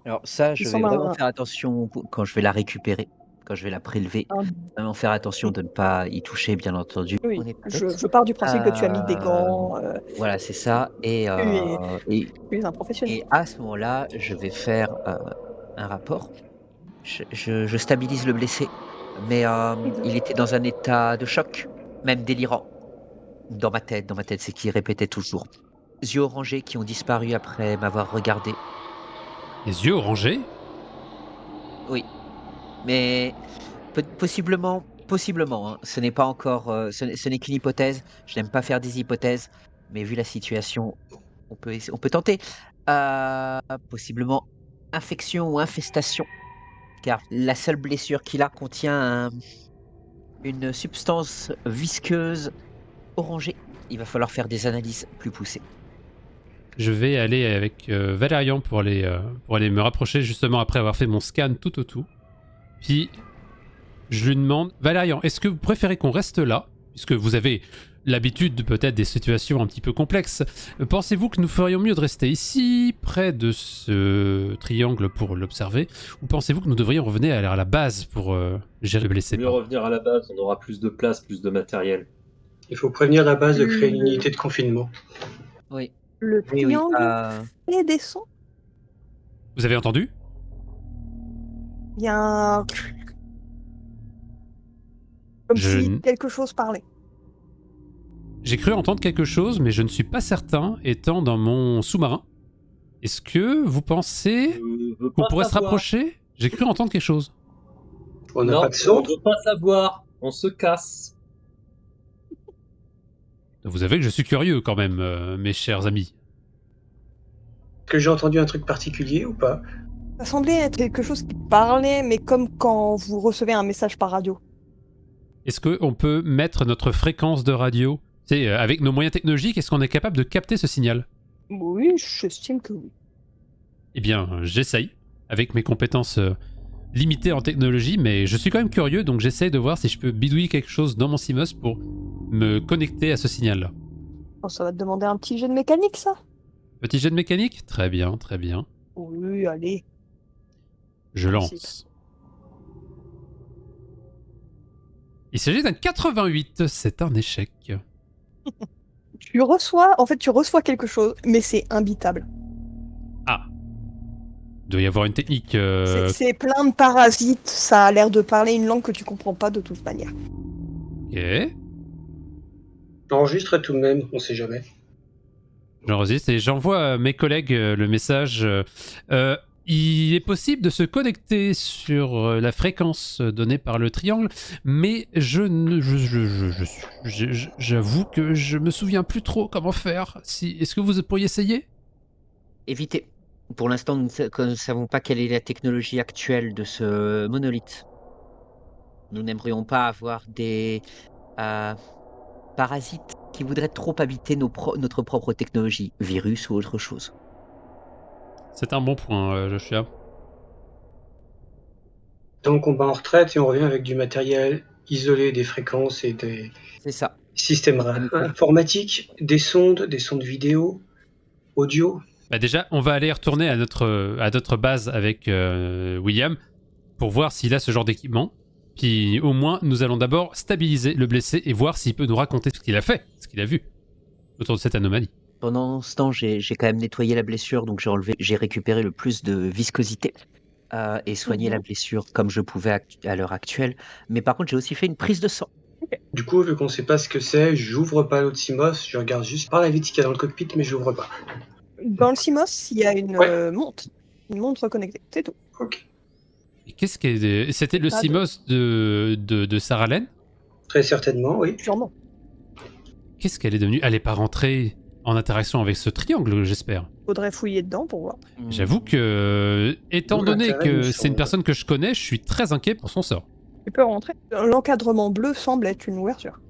Alors ça, je vais semble vraiment un- faire attention quand je vais la récupérer, quand je vais la prélever, un- vraiment faire attention de ne pas y toucher, bien entendu. Oui, On est pas je bête. pars du principe que tu as mis des gants. Voilà, c'est ça. Et, Tu es un professionnel. à ce moment-là, je vais faire un rapport. Je stabilise le blessé, mais il était dans un état de choc, même délirant. Dans ma tête, c'est qu'il répétait toujours. Yeux orangés qui ont disparu après m'avoir regardé. Les yeux orangés? Oui, mais possiblement, hein. Ce n'est pas encore, ce n'est qu'une hypothèse. Je n'aime pas faire des hypothèses, mais vu la situation, on peut tenter. Possiblement infection ou infestation, car la seule blessure qu'il a contient une substance visqueuse orangée. Il va falloir faire des analyses plus poussées. Je vais aller avec Valérian pour aller me rapprocher justement après avoir fait mon scan tout au tout. Puis je lui demande, Valérian, est-ce que vous préférez qu'on reste là, puisque vous avez l'habitude peut-être des situations un petit peu complexes. Pensez-vous que nous ferions mieux de rester ici, près de ce triangle pour l'observer, ou pensez-vous que nous devrions revenir à la base pour gérer le blessé? Mieux revenir à la base, on aura plus de place, plus de matériel. Il faut prévenir la base de créer une unité de confinement. Oui. Le Oui, triangle fait des sons. Vous avez entendu? Il y a un... Comme Je si n- quelque chose parlait. J'ai cru entendre quelque chose, mais je ne suis pas certain, étant dans mon sous-marin. Est-ce que vous pensez Je veux qu'on pas pourrait se savoir. rapprocher? J'ai cru entendre quelque chose. On n'a Non, pas de son. on veut pas savoir. On se casse. Vous savez que je suis curieux quand même, mes chers amis. Est-ce que j'ai entendu un truc particulier ou pas? Ça semblait être quelque chose qui parlait, mais comme quand vous recevez un message par radio. Est-ce qu'on peut mettre notre fréquence de radio? C'est avec nos moyens technologiques, est-ce qu'on est capable de capter ce signal? Oui, j'estime que oui. Eh bien, j'essaye, avec mes compétences limité en technologie, mais je suis quand même curieux, donc j'essaie de voir si je peux bidouiller quelque chose dans mon CMOS pour me connecter à ce signal-là. Oh, ça va te demander un petit jeu de mécanique, ça? Petit jet de mécanique? Très bien, très bien. Oui, allez. Je lance. Il s'agit d'un 88, c'est un échec. Tu reçois quelque chose, mais c'est imbitable. Ah. Il doit y avoir une technique... C'est plein de parasites, ça a l'air de parler une langue que tu comprends pas de toute manière. Ok. J'enregistre tout de même, on sait jamais. J'enregistre et j'envoie à mes collègues le message. Il est possible de se connecter sur la fréquence donnée par le triangle, mais j'avoue que je me souviens plus trop comment faire. Est-ce que vous pourriez essayer? Évitez. Pour l'instant, nous ne savons pas quelle est la technologie actuelle de ce monolithe. Nous n'aimerions pas avoir des parasites qui voudraient trop habiter notre propre technologie, virus ou autre chose. C'est un bon point, Joshua. Donc on bat en retraite et on revient avec du matériel isolé des fréquences et des C'est ça. systèmes informatiques, des sondes vidéo, audio. Bah déjà, on va aller retourner à notre base avec William pour voir s'il a ce genre d'équipement. Puis au moins, nous allons d'abord stabiliser le blessé et voir s'il peut nous raconter ce qu'il a fait, ce qu'il a vu autour de cette anomalie. Pendant ce temps, j'ai quand même nettoyé la blessure, donc j'ai récupéré le plus de viscosité et soigné la blessure comme je pouvais à l'heure actuelle. Mais par contre, j'ai aussi fait une prise de sang. Du coup, vu qu'on sait pas ce que c'est, j'ouvre pas l'autre CMOS, je regarde juste par la vitre qu'il y a dans le cockpit, mais j'ouvre pas. Dans le CMOS, il y a une montre. Une montre connectée, c'est tout. Ok. Et qu'est-ce qu'elle... C'était le Pas CMOS de Sarah Lane? Très certainement, oui. Sûrement. Qu'est-ce qu'elle est devenue? Elle n'est pas rentrée en interaction avec ce triangle, j'espère. Faudrait fouiller dedans pour voir. J'avoue que, étant D'où donné l'intérêt que du c'est une son. personne que je connais, je suis très inquiet pour son sort. Tu peux rentrer. L'encadrement bleu semble être une ouverture.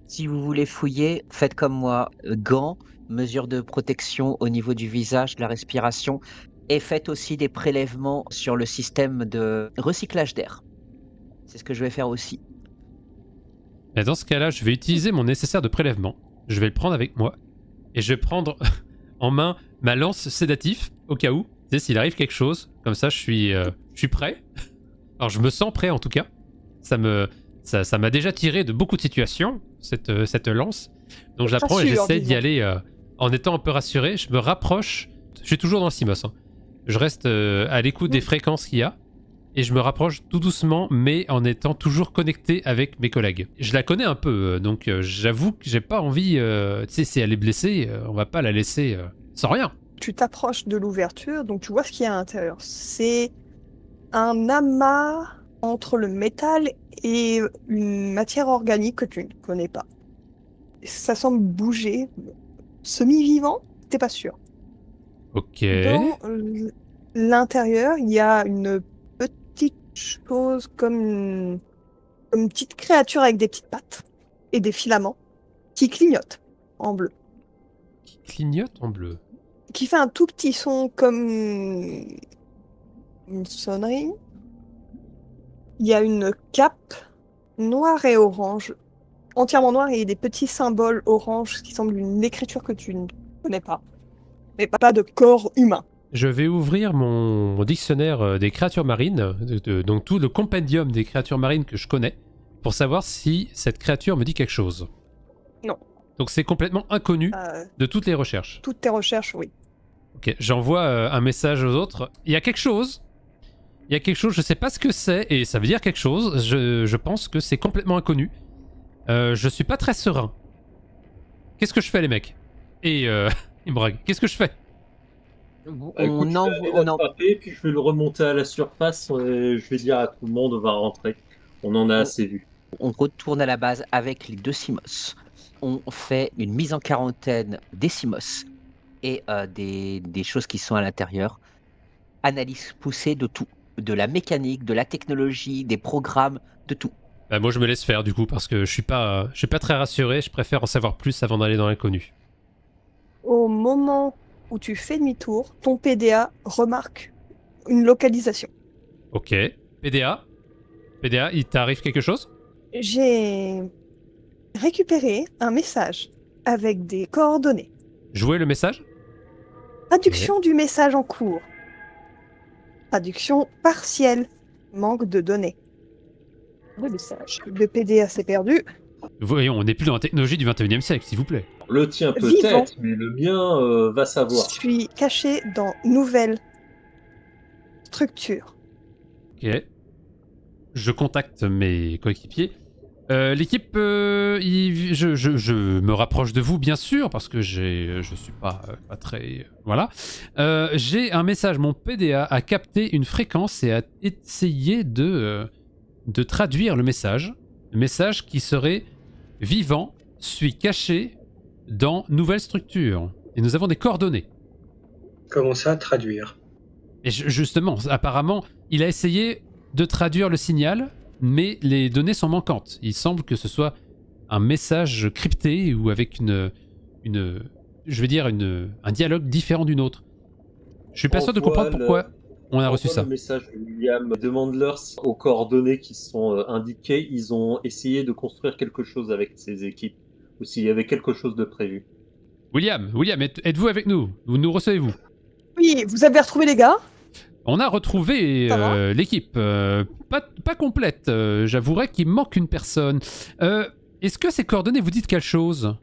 Si vous voulez fouiller, faites comme moi. Gants, mesures de protection au niveau du visage, de la respiration, et faites aussi des prélèvements sur le système de recyclage d'air. C'est ce que je vais faire aussi. Et dans ce cas-là, je vais utiliser mon nécessaire de prélèvement. Je vais le prendre avec moi. Et je vais prendre en main ma lance sédatif, au cas où. Tu sais, s'il arrive quelque chose. Comme ça, je suis prêt. Alors, je me sens prêt, en tout cas. Ça m'a déjà tiré de beaucoup de situations, cette lance. Donc, je la prends et j'essaie d'y aller en étant un peu rassuré. Je me rapproche. Je suis toujours dans le CMOS. Hein. Je reste à l'écoute des fréquences qu'il y a. Et je me rapproche tout doucement, mais en étant toujours connecté avec mes collègues. Je la connais un peu, donc j'avoue que j'ai pas envie... tu sais, si elle est blessée, on va pas la laisser sans rien. Tu t'approches de l'ouverture, donc tu vois ce qu'il y a à l'intérieur. C'est un amas entre le métal et une matière organique que tu ne connais pas. Ça semble bouger. Semi-vivant, t'es pas sûr. Ok. Dans l'intérieur, il y a une petite chose comme une petite créature avec des petites pattes et des filaments qui clignote en bleu. Qui clignote en bleu. Qui fait un tout petit son comme une sonnerie. Il y a une cape noire et orange, entièrement noire, et des petits symboles orange qui semblent une écriture que tu ne connais pas. Mais pas de corps humain. Je vais ouvrir mon dictionnaire des créatures marines, donc tout le compendium des créatures marines que je connais, pour savoir si cette créature me dit quelque chose. Non. Donc c'est complètement inconnu de toutes les recherches. Toutes tes recherches, oui. Ok, j'envoie un message aux autres. Il y a quelque chose. Il y a quelque chose, je sais pas ce que c'est, et ça veut dire quelque chose. Je pense que c'est complètement inconnu. Je suis pas très serein. Qu'est-ce que je fais, les mecs? Et il me brague. Qu'est-ce que je fais? Écoute, je vais l'attraper, puis je vais le remonter à la surface. Et je vais dire à tout le monde, on va rentrer. On en a assez vu. On retourne à la base avec les deux CMOS. On fait une mise en quarantaine des CMOS et des choses qui sont à l'intérieur. Analyse poussée de tout. De la mécanique, de la technologie, des programmes, de tout. Bah, moi je me laisse faire du coup parce que je suis pas très rassuré, je préfère en savoir plus avant d'aller dans l'inconnu. Au moment où tu fais demi-tour, ton PDA remarque une localisation. Ok. PDA, il t'arrive quelque chose? J'ai récupéré un message avec des coordonnées. Jouez le message? Traduction du message en cours. Traduction partielle. Manque de données. Le message. Le PDA s'est perdu. Voyons, on n'est plus dans la technologie du 21e siècle, s'il vous plaît. Le tien Vivant. peut-être, mais le mien va Je savoir. suis caché dans nouvelle structure. Ok. Je contacte mes coéquipiers. L'équipe, je me rapproche de vous, bien sûr, parce que je suis pas très... voilà. J'ai un message, mon PDA a capté une fréquence et a essayé de traduire le message. Le message qui serait « Vivant, suis caché dans nouvelle structure ». Et nous avons des coordonnées. Comment ça, traduire? Et justement, apparemment, il a essayé de traduire le signal, mais les données sont manquantes. Il semble que ce soit un message crypté ou avec un dialogue différent d'une autre. Je suis pas sûr de comprendre pourquoi on a reçu ça. Le message de William, demande-leur si, aux coordonnées qui sont indiquées, ils ont essayé de construire quelque chose avec ces équipes, ou s'il y avait quelque chose de prévu. William, êtes-vous avec nous? Nous recevez-vous? Oui, vous avez retrouvé les gars? On a retrouvé Ça va l'équipe, pas complète. J'avouerai qu'il manque une personne. Est-ce que ces coordonnées vous disent quelque chose?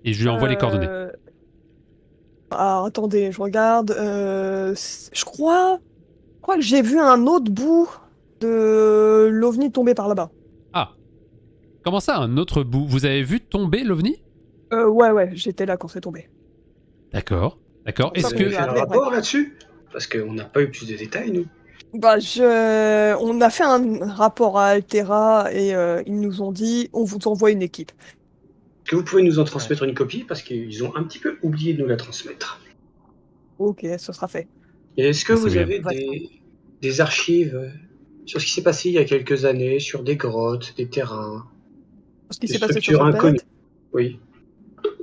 Et je lui envoie les coordonnées. Ah, attendez, je regarde. Je crois que j'ai vu un autre bout de l'OVNI tomber par là-bas. Ah. Comment ça, un autre bout? Vous avez vu tomber l'OVNI? Ouais, j'étais là quand c'est tombé. D'accord. Ça, Est-ce Vous que... avez fait un rapport là-dessus? Parce qu'on n'a pas eu plus de détails, nous. Bah, on a fait un rapport à Altera et ils nous ont dit on vous envoie une équipe. Est-ce que vous pouvez nous en transmettre une copie? Parce qu'ils ont un petit peu oublié de nous la transmettre. Ok, ce sera fait. Et est-ce que Ah, c'est vous bien. avez des archives sur ce qui s'est passé il y a quelques années, sur des grottes, des terrains, Ce qui des s'est passé sur structures cette inconnues? planète. Oui.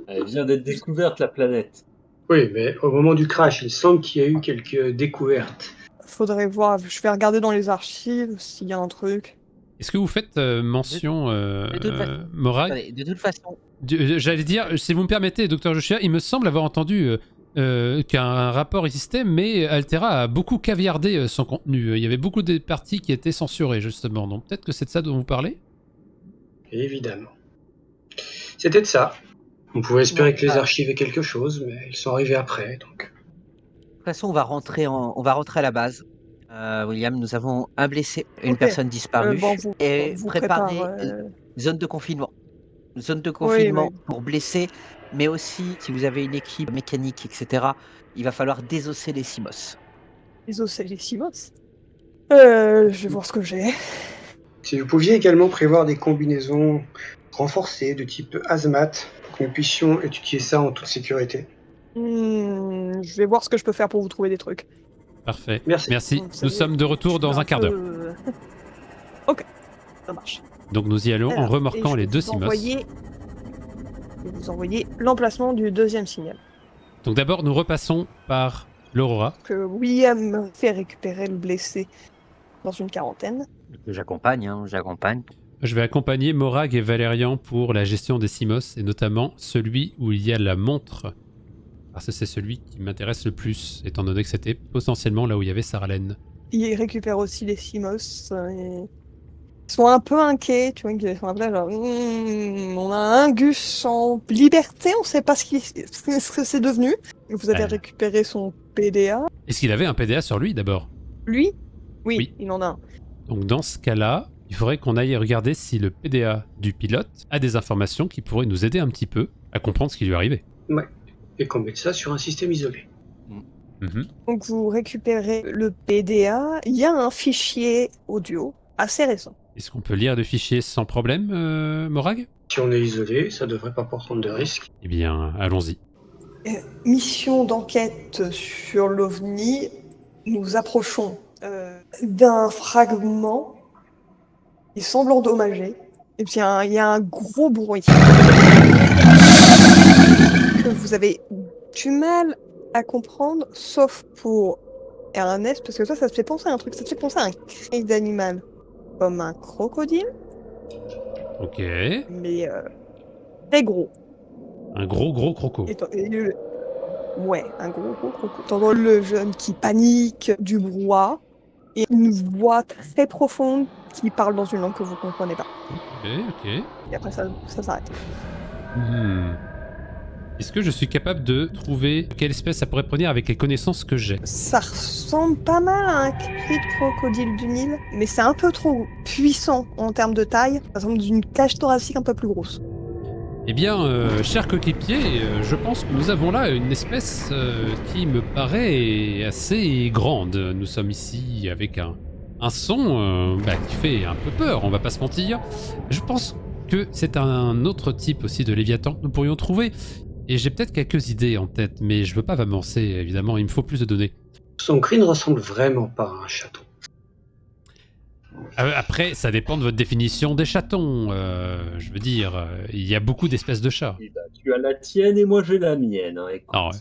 Elle vient d'être découverte, la planète. Oui, mais au moment du crash, il semble qu'il y a eu quelques découvertes. Faudrait voir, je vais regarder dans les archives s'il y a un truc. Est-ce que vous faites mention, Morag? Attendez, de toute façon, J'allais dire, si vous me permettez, Dr. Joshua, il me semble avoir entendu qu'un rapport existait, mais Altera a beaucoup caviardé son contenu. Il y avait beaucoup de parties qui étaient censurées, justement. Donc peut-être que c'est de ça dont vous parlez? Évidemment. C'était de ça. On pouvait espérer Ouais, que les archives aient quelque chose, mais ils sont arrivés après, donc... de toute façon, on va rentrer à la base. William, nous avons un blessé, une Ok. personne disparue, Bon, et vous préparer prépare, zone de confinement. Zone de Oui, confinement oui. pour blessés, mais aussi, si vous avez une équipe mécanique, etc., il va falloir désosser les CMOS. Les os et les CMOS. Je vais voir ce que j'ai. Si vous pouviez également prévoir des combinaisons renforcées de type hazmat, pour que nous puissions étudier ça en toute sécurité. Je vais voir ce que je peux faire pour vous trouver des trucs. Parfait. Merci. Vous savez, Nous sommes de retour je suis dans un quart d'heure. peu- Ok, ça marche. Donc nous y allons en Alors, remorquant et les je deux vais vous CMOS. envoyer- Je vais vous envoyer l'emplacement du deuxième signal. Donc d'abord, nous repassons par l'Aurora. Que William fait récupérer le blessé dans une quarantaine. J'accompagne. Je vais accompagner Morag et Valérian pour la gestion des CMOS, et notamment celui où il y a la montre. Parce que c'est celui qui m'intéresse le plus, étant donné que c'était potentiellement là où il y avait Sarah Lane. Il récupère aussi les CMOS. Et... Ils sont un peu inquiets, tu vois, ils sont un peu là, genre, on a un Gus en liberté, on sait pas ce que c'est devenu. Vous avez Ouais. récupéré son PDA. Est-ce qu'il avait un PDA sur lui d'abord? Lui oui, Oui. il en a un. Donc dans ce cas-là, il faudrait qu'on aille regarder si le PDA du pilote a des informations qui pourraient nous aider un petit peu à comprendre ce qui lui est arrivé. Et qu'on mette ça sur un système isolé. Mhm. Donc vous récupérez le PDA, il y a un fichier audio assez récent. Est-ce qu'on peut lire le fichier sans problème, Morag? Si on est isolé, ça devrait pas prendre de risques. Eh bien, allons-y. Mission d'enquête sur l'OVNI, nous approchons d'un fragment qui semble endommagé. Et puis il y a un gros bruit que vous avez du mal à comprendre, sauf pour Ernest, parce que toi, ça te fait penser à un truc, ça te fait penser à un cri d'animal. Comme un crocodile, Ok. mais très gros. Un gros croco. Ouais, un gros crocodile. T'entends le jeune qui panique, du brouhaha, et une voix très profonde qui parle dans une langue que vous comprenez pas. Ok. Et après, ça s'arrête. Hmm. Est-ce que je suis capable de trouver quelle espèce ça pourrait provenir avec les connaissances que j'ai? Ça ressemble pas mal à un cri de crocodile du Nil, mais c'est un peu trop puissant en termes de taille. Ça ressemble d'une cage thoracique un peu plus grosse. Eh bien, cher coéquipier, je pense que nous avons là une espèce qui me paraît assez grande. Nous sommes ici avec un son qui fait un peu peur, on va pas se mentir. Je pense que c'est un autre type aussi de Léviathan que nous pourrions trouver. Et j'ai peut-être quelques idées en tête, mais je veux pas m'avancer, évidemment, il me faut plus de données. Son cri ne ressemble vraiment pas à un chaton. Après, ça dépend de votre définition des chatons. Je veux dire, il y a beaucoup d'espèces de chats. Eh ben, tu as la tienne et moi j'ai la mienne. Hein, écoute. Alors,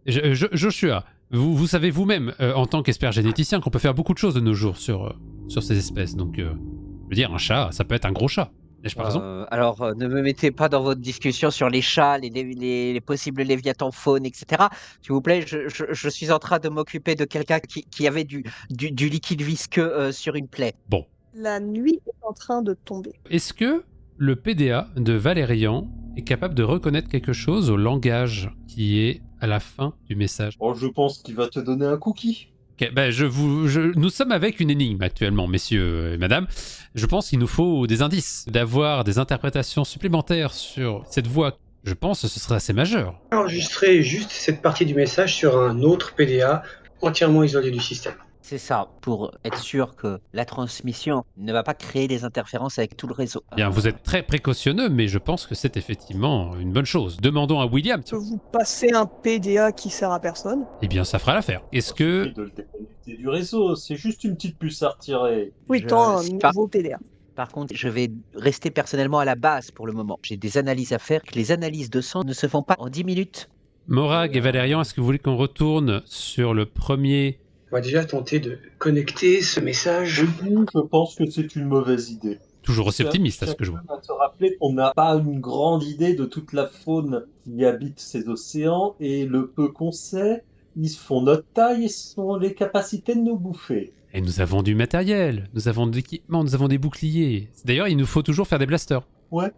Joshua, vous savez vous-même, en tant qu'expert généticien, qu'on peut faire beaucoup de choses de nos jours sur ces espèces. Donc, je veux dire, un chat, ça peut être un gros chat. N'ai-je pas raison? Alors, ne me mettez pas dans votre discussion sur les chats, les possibles léviathans faunes, etc. S'il vous plaît, je suis en train de m'occuper de quelqu'un qui avait du liquide visqueux sur une plaie. Bon. La nuit est en train de tomber. Est-ce que le PDA de Valérian est capable de reconnaître quelque chose au langage qui est à la fin du message? Oh, je pense qu'il va te donner un cookie. Ok, nous sommes avec une énigme actuellement, messieurs et madame. Je pense qu'il nous faut des indices, d'avoir des interprétations supplémentaires sur cette voix. Je pense que ce serait assez majeur. Enregistrer juste cette partie du message sur un autre PDA entièrement isolé du système. C'est ça, pour être sûr que la transmission ne va pas créer des interférences avec tout le réseau. Bien, vous êtes très précautionneux, mais je pense que c'est effectivement une bonne chose. Demandons à William. Que vous passez un PDA qui sert à personne. Eh bien, ça fera l'affaire. Est-ce Il que... suffit de le déconnecter du réseau, c'est juste une petite puce à retirer. Oui, Je tant un sais pas. nouveau PDA. Par contre, je vais rester personnellement à la base pour le moment. J'ai des analyses à faire. Les analyses de sang ne se font pas en 10 minutes. Morag et Valérian, est-ce que vous voulez qu'on retourne sur le premier... On va déjà tenter de connecter ce message. Je pense que c'est une mauvaise idée. Toujours aussi optimiste à ce que je vois. On va se rappeler qu'on n'a pas une grande idée de toute la faune qui habite ces océans et le peu qu'on sait, ils font notre taille et ont les capacités de nous bouffer. Et nous avons du matériel, nous avons de l'équipement, nous avons des boucliers. D'ailleurs, il nous faut toujours faire des blasters. Ouais.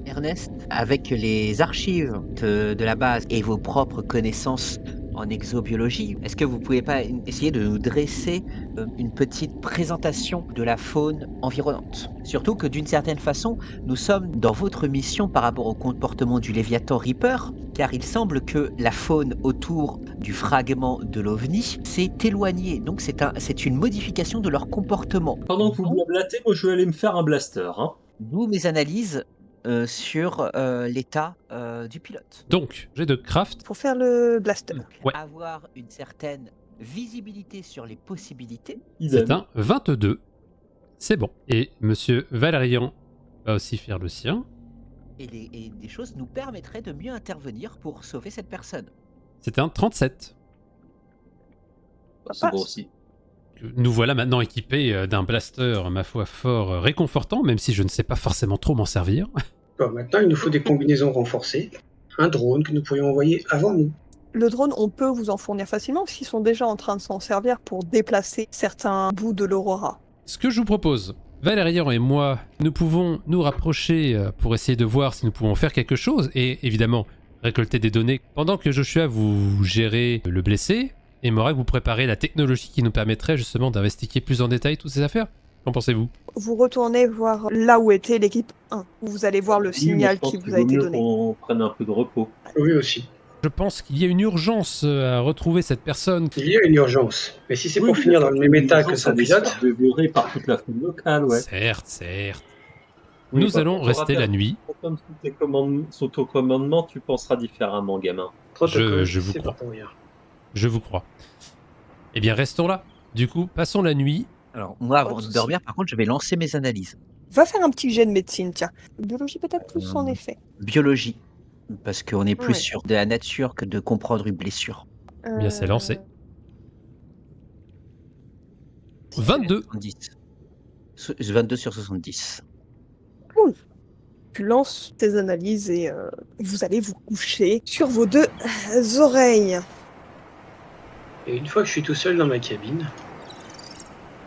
Ernest, avec les archives de la base et vos propres connaissances en exobiologie, est-ce que vous pouvez pas essayer de nous dresser une petite présentation de la faune environnante? Surtout que d'une certaine façon, nous sommes dans votre mission par rapport au comportement du Léviathan Reaper, car il semble que la faune autour du fragment de l'OVNI s'est éloignée. Donc c'est une modification de leur comportement. Pendant que vous blablatez, moi je vais aller me faire un blaster. Hein. D'où mes analyses sur l'état du pilote. Donc, j'ai de craft. Pour faire le blaster. Donc, Ouais. avoir une certaine visibilité sur les possibilités. C'est un 22. C'est bon. Et monsieur Valérian va aussi faire le sien. Et des choses nous permettraient de mieux intervenir pour sauver cette personne. C'est un 37. C'est bon aussi. Nous voilà maintenant équipés d'un blaster, ma foi, fort réconfortant, même si je ne sais pas forcément trop m'en servir. Bon, maintenant, il nous faut des combinaisons renforcées. Un drone que nous pourrions envoyer avant nous. Le drone, on peut vous en fournir facilement parce qu'ils sont déjà en train de s'en servir pour déplacer certains bouts de l'Aurora. Ce que je vous propose, Valérian et moi, nous pouvons nous rapprocher pour essayer de voir si nous pouvons faire quelque chose et évidemment récolter des données. Pendant que Joshua, vous gérez le blessé et Morag, vous préparez la technologie qui nous permettrait justement d'investiguer plus en détail toutes ces affaires. Qu'en pensez-vous? Vous retournez voir là où était l'équipe 1. Vous allez voir le signal qui vous a été donné. On prenne un peu de repos. Oui, aussi. Je pense qu'il y a une urgence à retrouver cette personne. Il y a une urgence. Mais si c'est pour finir dans le même état que son pilote... Dévoré par toute la faune locale, ouais. Certes. Oui, Nous allons rester la nuit. Comme sous ton commandement, tu penseras différemment, gamin. Protocole, Je vous c'est crois. pas pour rien. Je vous crois. Eh bien, restons là. Du coup, passons la nuit. Alors, moi, avant Pas de de souci. dormir, par contre, je vais lancer mes analyses. Va faire un petit jet de médecine, tiens. Biologie peut-être plus en effet. Biologie, parce qu'on est plus Ouais. sur de la nature que de comprendre une blessure. Bien, c'est lancé. 22. 70. 22 sur 70. Cool. Tu lances tes analyses et vous allez vous coucher sur vos deux oreilles. Et une fois que je suis tout seul dans ma cabine,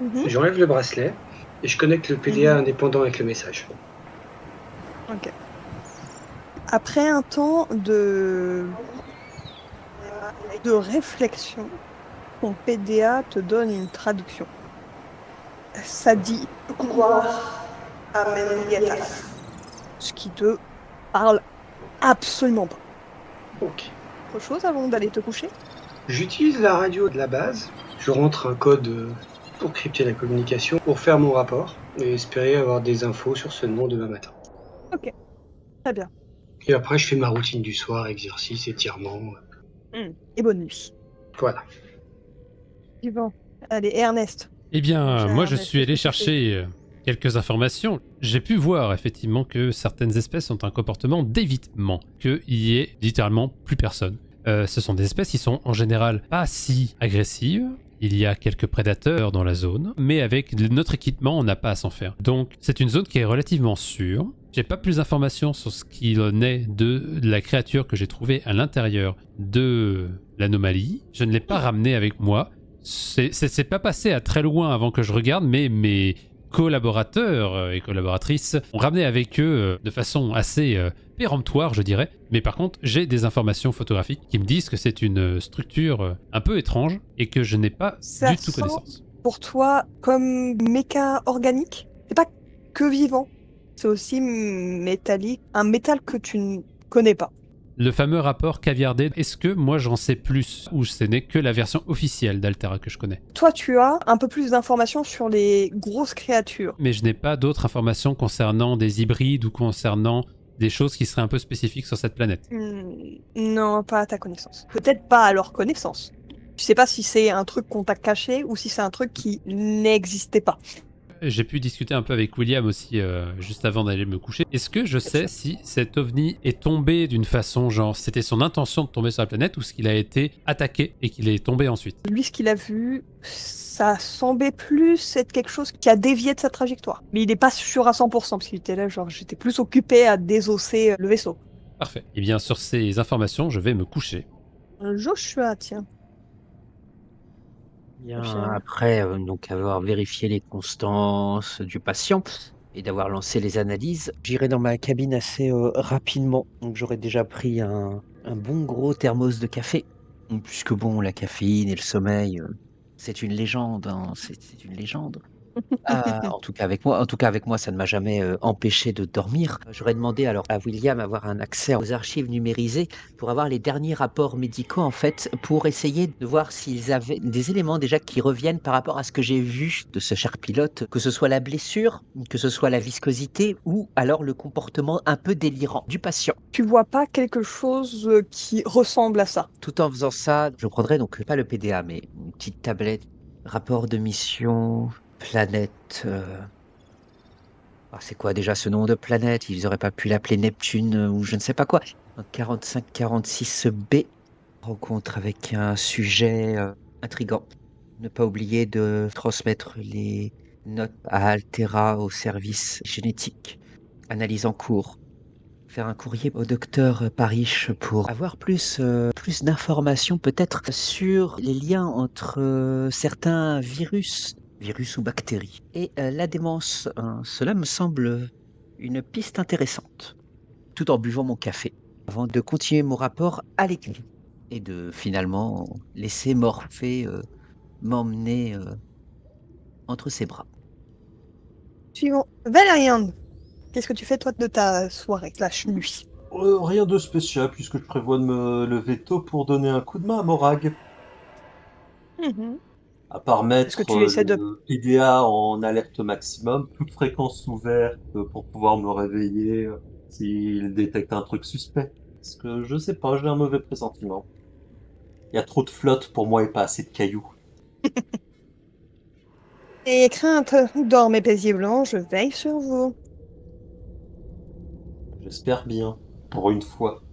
Mhm. j'enlève le bracelet et je connecte le PDA indépendant avec le message. Ok. Après un temps de réflexion, ton PDA te donne une traduction. Ça dit couloir Amen Yatas. Ce qui te parle absolument pas. Ok. Autre chose avant d'aller te coucher? J'utilise la radio de la base. Je rentre un code pour crypter la communication, pour faire mon rapport et espérer avoir des infos sur ce nom demain matin. Ok. Très bien. Et après, je fais ma routine du soir, exercice, étirement. Et bonne nuit. Voilà. Suivant. Allez, Ernest. Eh bien, Cher moi je Ernest, suis allé qu'est-ce que tu fais? chercher quelques informations. J'ai pu voir effectivement que certaines espèces ont un comportement d'évitement, qu'il y ait littéralement plus personne. Ce sont des espèces qui sont en général pas si agressives. Il y a quelques prédateurs dans la zone, mais avec notre équipement, on n'a pas à s'en faire. Donc, c'est une zone qui est relativement sûre. J'ai pas plus d'informations sur ce qu'il en est de la créature que j'ai trouvée à l'intérieur de l'anomalie. Je ne l'ai pas ramenée avec moi. C'est pas passé à très loin avant que je regarde, mais mes collaborateurs et collaboratrices ont ramené avec eux de façon assez péremptoire, je dirais. Mais par contre, j'ai des informations photographiques qui me disent que c'est une structure un peu étrange et que je n'ai pas Ça du tout sent connaissance. pour toi comme méca organique. C'est pas que vivant, c'est aussi métallique, un métal que tu ne connais pas. Le fameux rapport caviardé, est-ce que moi j'en sais plus ou ce n'est que la version officielle d'Altera que je connais? Toi, tu as un peu plus d'informations sur les grosses créatures. Mais je n'ai pas d'autres informations concernant des hybrides ou concernant des choses qui seraient un peu spécifiques sur cette planète. Non, pas à ta connaissance. Peut-être pas à leur connaissance. Tu sais pas si c'est un truc qu'on t'a caché ou si c'est un truc qui n'existait pas. J'ai pu discuter un peu avec William aussi juste avant d'aller me coucher. Est-ce que je sais si cet ovni est tombé d'une façon genre c'était son intention de tomber sur la planète ou ce qu'il a été attaqué et qu'il est tombé ensuite? Lui, ce qu'il a vu, ça semblait plus être quelque chose qui a dévié de sa trajectoire. Mais il n'est pas sûr à 100% parce qu'il était là, genre j'étais plus occupé à désosser le vaisseau. Parfait. Et bien sur ces informations, je vais me coucher. Joshua, tiens. Bien, Confirme. après donc avoir vérifié les constances du patient et d'avoir lancé les analyses, j'irai dans ma cabine assez rapidement. Donc j'aurais déjà pris un bon gros thermos de café, puisque bon, la caféine et le sommeil, c'est une légende, hein, c'est une légende. En tout cas avec moi, ça ne m'a jamais empêché de dormir. J'aurais demandé alors à William avoir un accès aux archives numérisées pour avoir les derniers rapports médicaux en fait, pour essayer de voir s'ils avaient des éléments déjà qui reviennent par rapport à ce que j'ai vu de ce cher pilote, que ce soit la blessure, que ce soit la viscosité ou alors le comportement un peu délirant du patient. Tu vois pas quelque chose qui ressemble à ça. Tout en faisant ça, je prendrai donc pas le PDA, mais une petite tablette, rapport de mission, planète. C'est quoi déjà ce nom de planète? Ils auraient pas pu l'appeler Neptune ou je ne sais pas quoi. 45-46 B, rencontre avec un sujet intrigant. Ne pas oublier de transmettre les notes à Altera au service génétique. Analyse en cours. Faire un courrier au docteur Parish pour avoir plus d'informations peut-être sur les liens entre certains virus ou bactéries, et la démence. Cela me semble une piste intéressante, tout en buvant mon café, avant de continuer mon rapport à l'écrit et de finalement laisser Morphée m'emmener entre ses bras. Suivant. Valérian, qu'est-ce que tu fais toi de ta soirée, slash nuit? Rien de spécial, puisque je prévois de me lever tôt pour donner un coup de main à Morag. À part Est-ce que mettre tu essaies de... le PDA en alerte maximum, toute fréquence ouverte pour pouvoir me réveiller s'il détecte un truc suspect. Parce que je sais pas, j'ai un mauvais pressentiment. Il y a trop de flotte pour moi et pas assez de cailloux. Et crainte, dormez paisiblement, je veille sur vous. J'espère bien, pour une fois.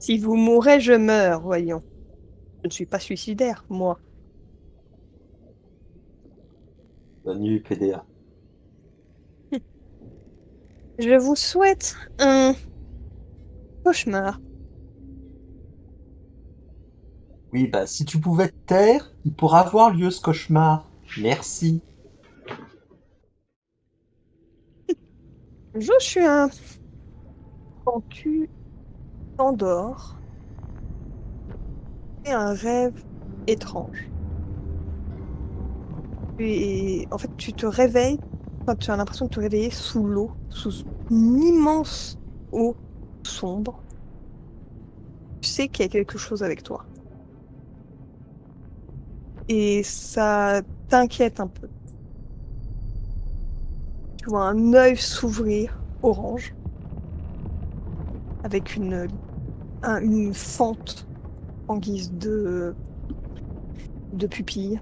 Si vous mourrez, je meurs, voyons. Je ne suis pas suicidaire, moi. Bonne nuit, PDA. Je vous souhaite un cauchemar. Oui, bah si tu pouvais te taire, il pourra avoir lieu ce cauchemar. Merci. Joshua, quand tu t'endors, c'est un rêve étrange. Et en fait, tu te réveilles, enfin, tu as l'impression de te réveiller sous l'eau, sous une immense eau sombre. Tu sais qu'il y a quelque chose avec toi. Et ça t'inquiète un peu. Tu vois un œil s'ouvrir orange, avec une fente en guise de pupille.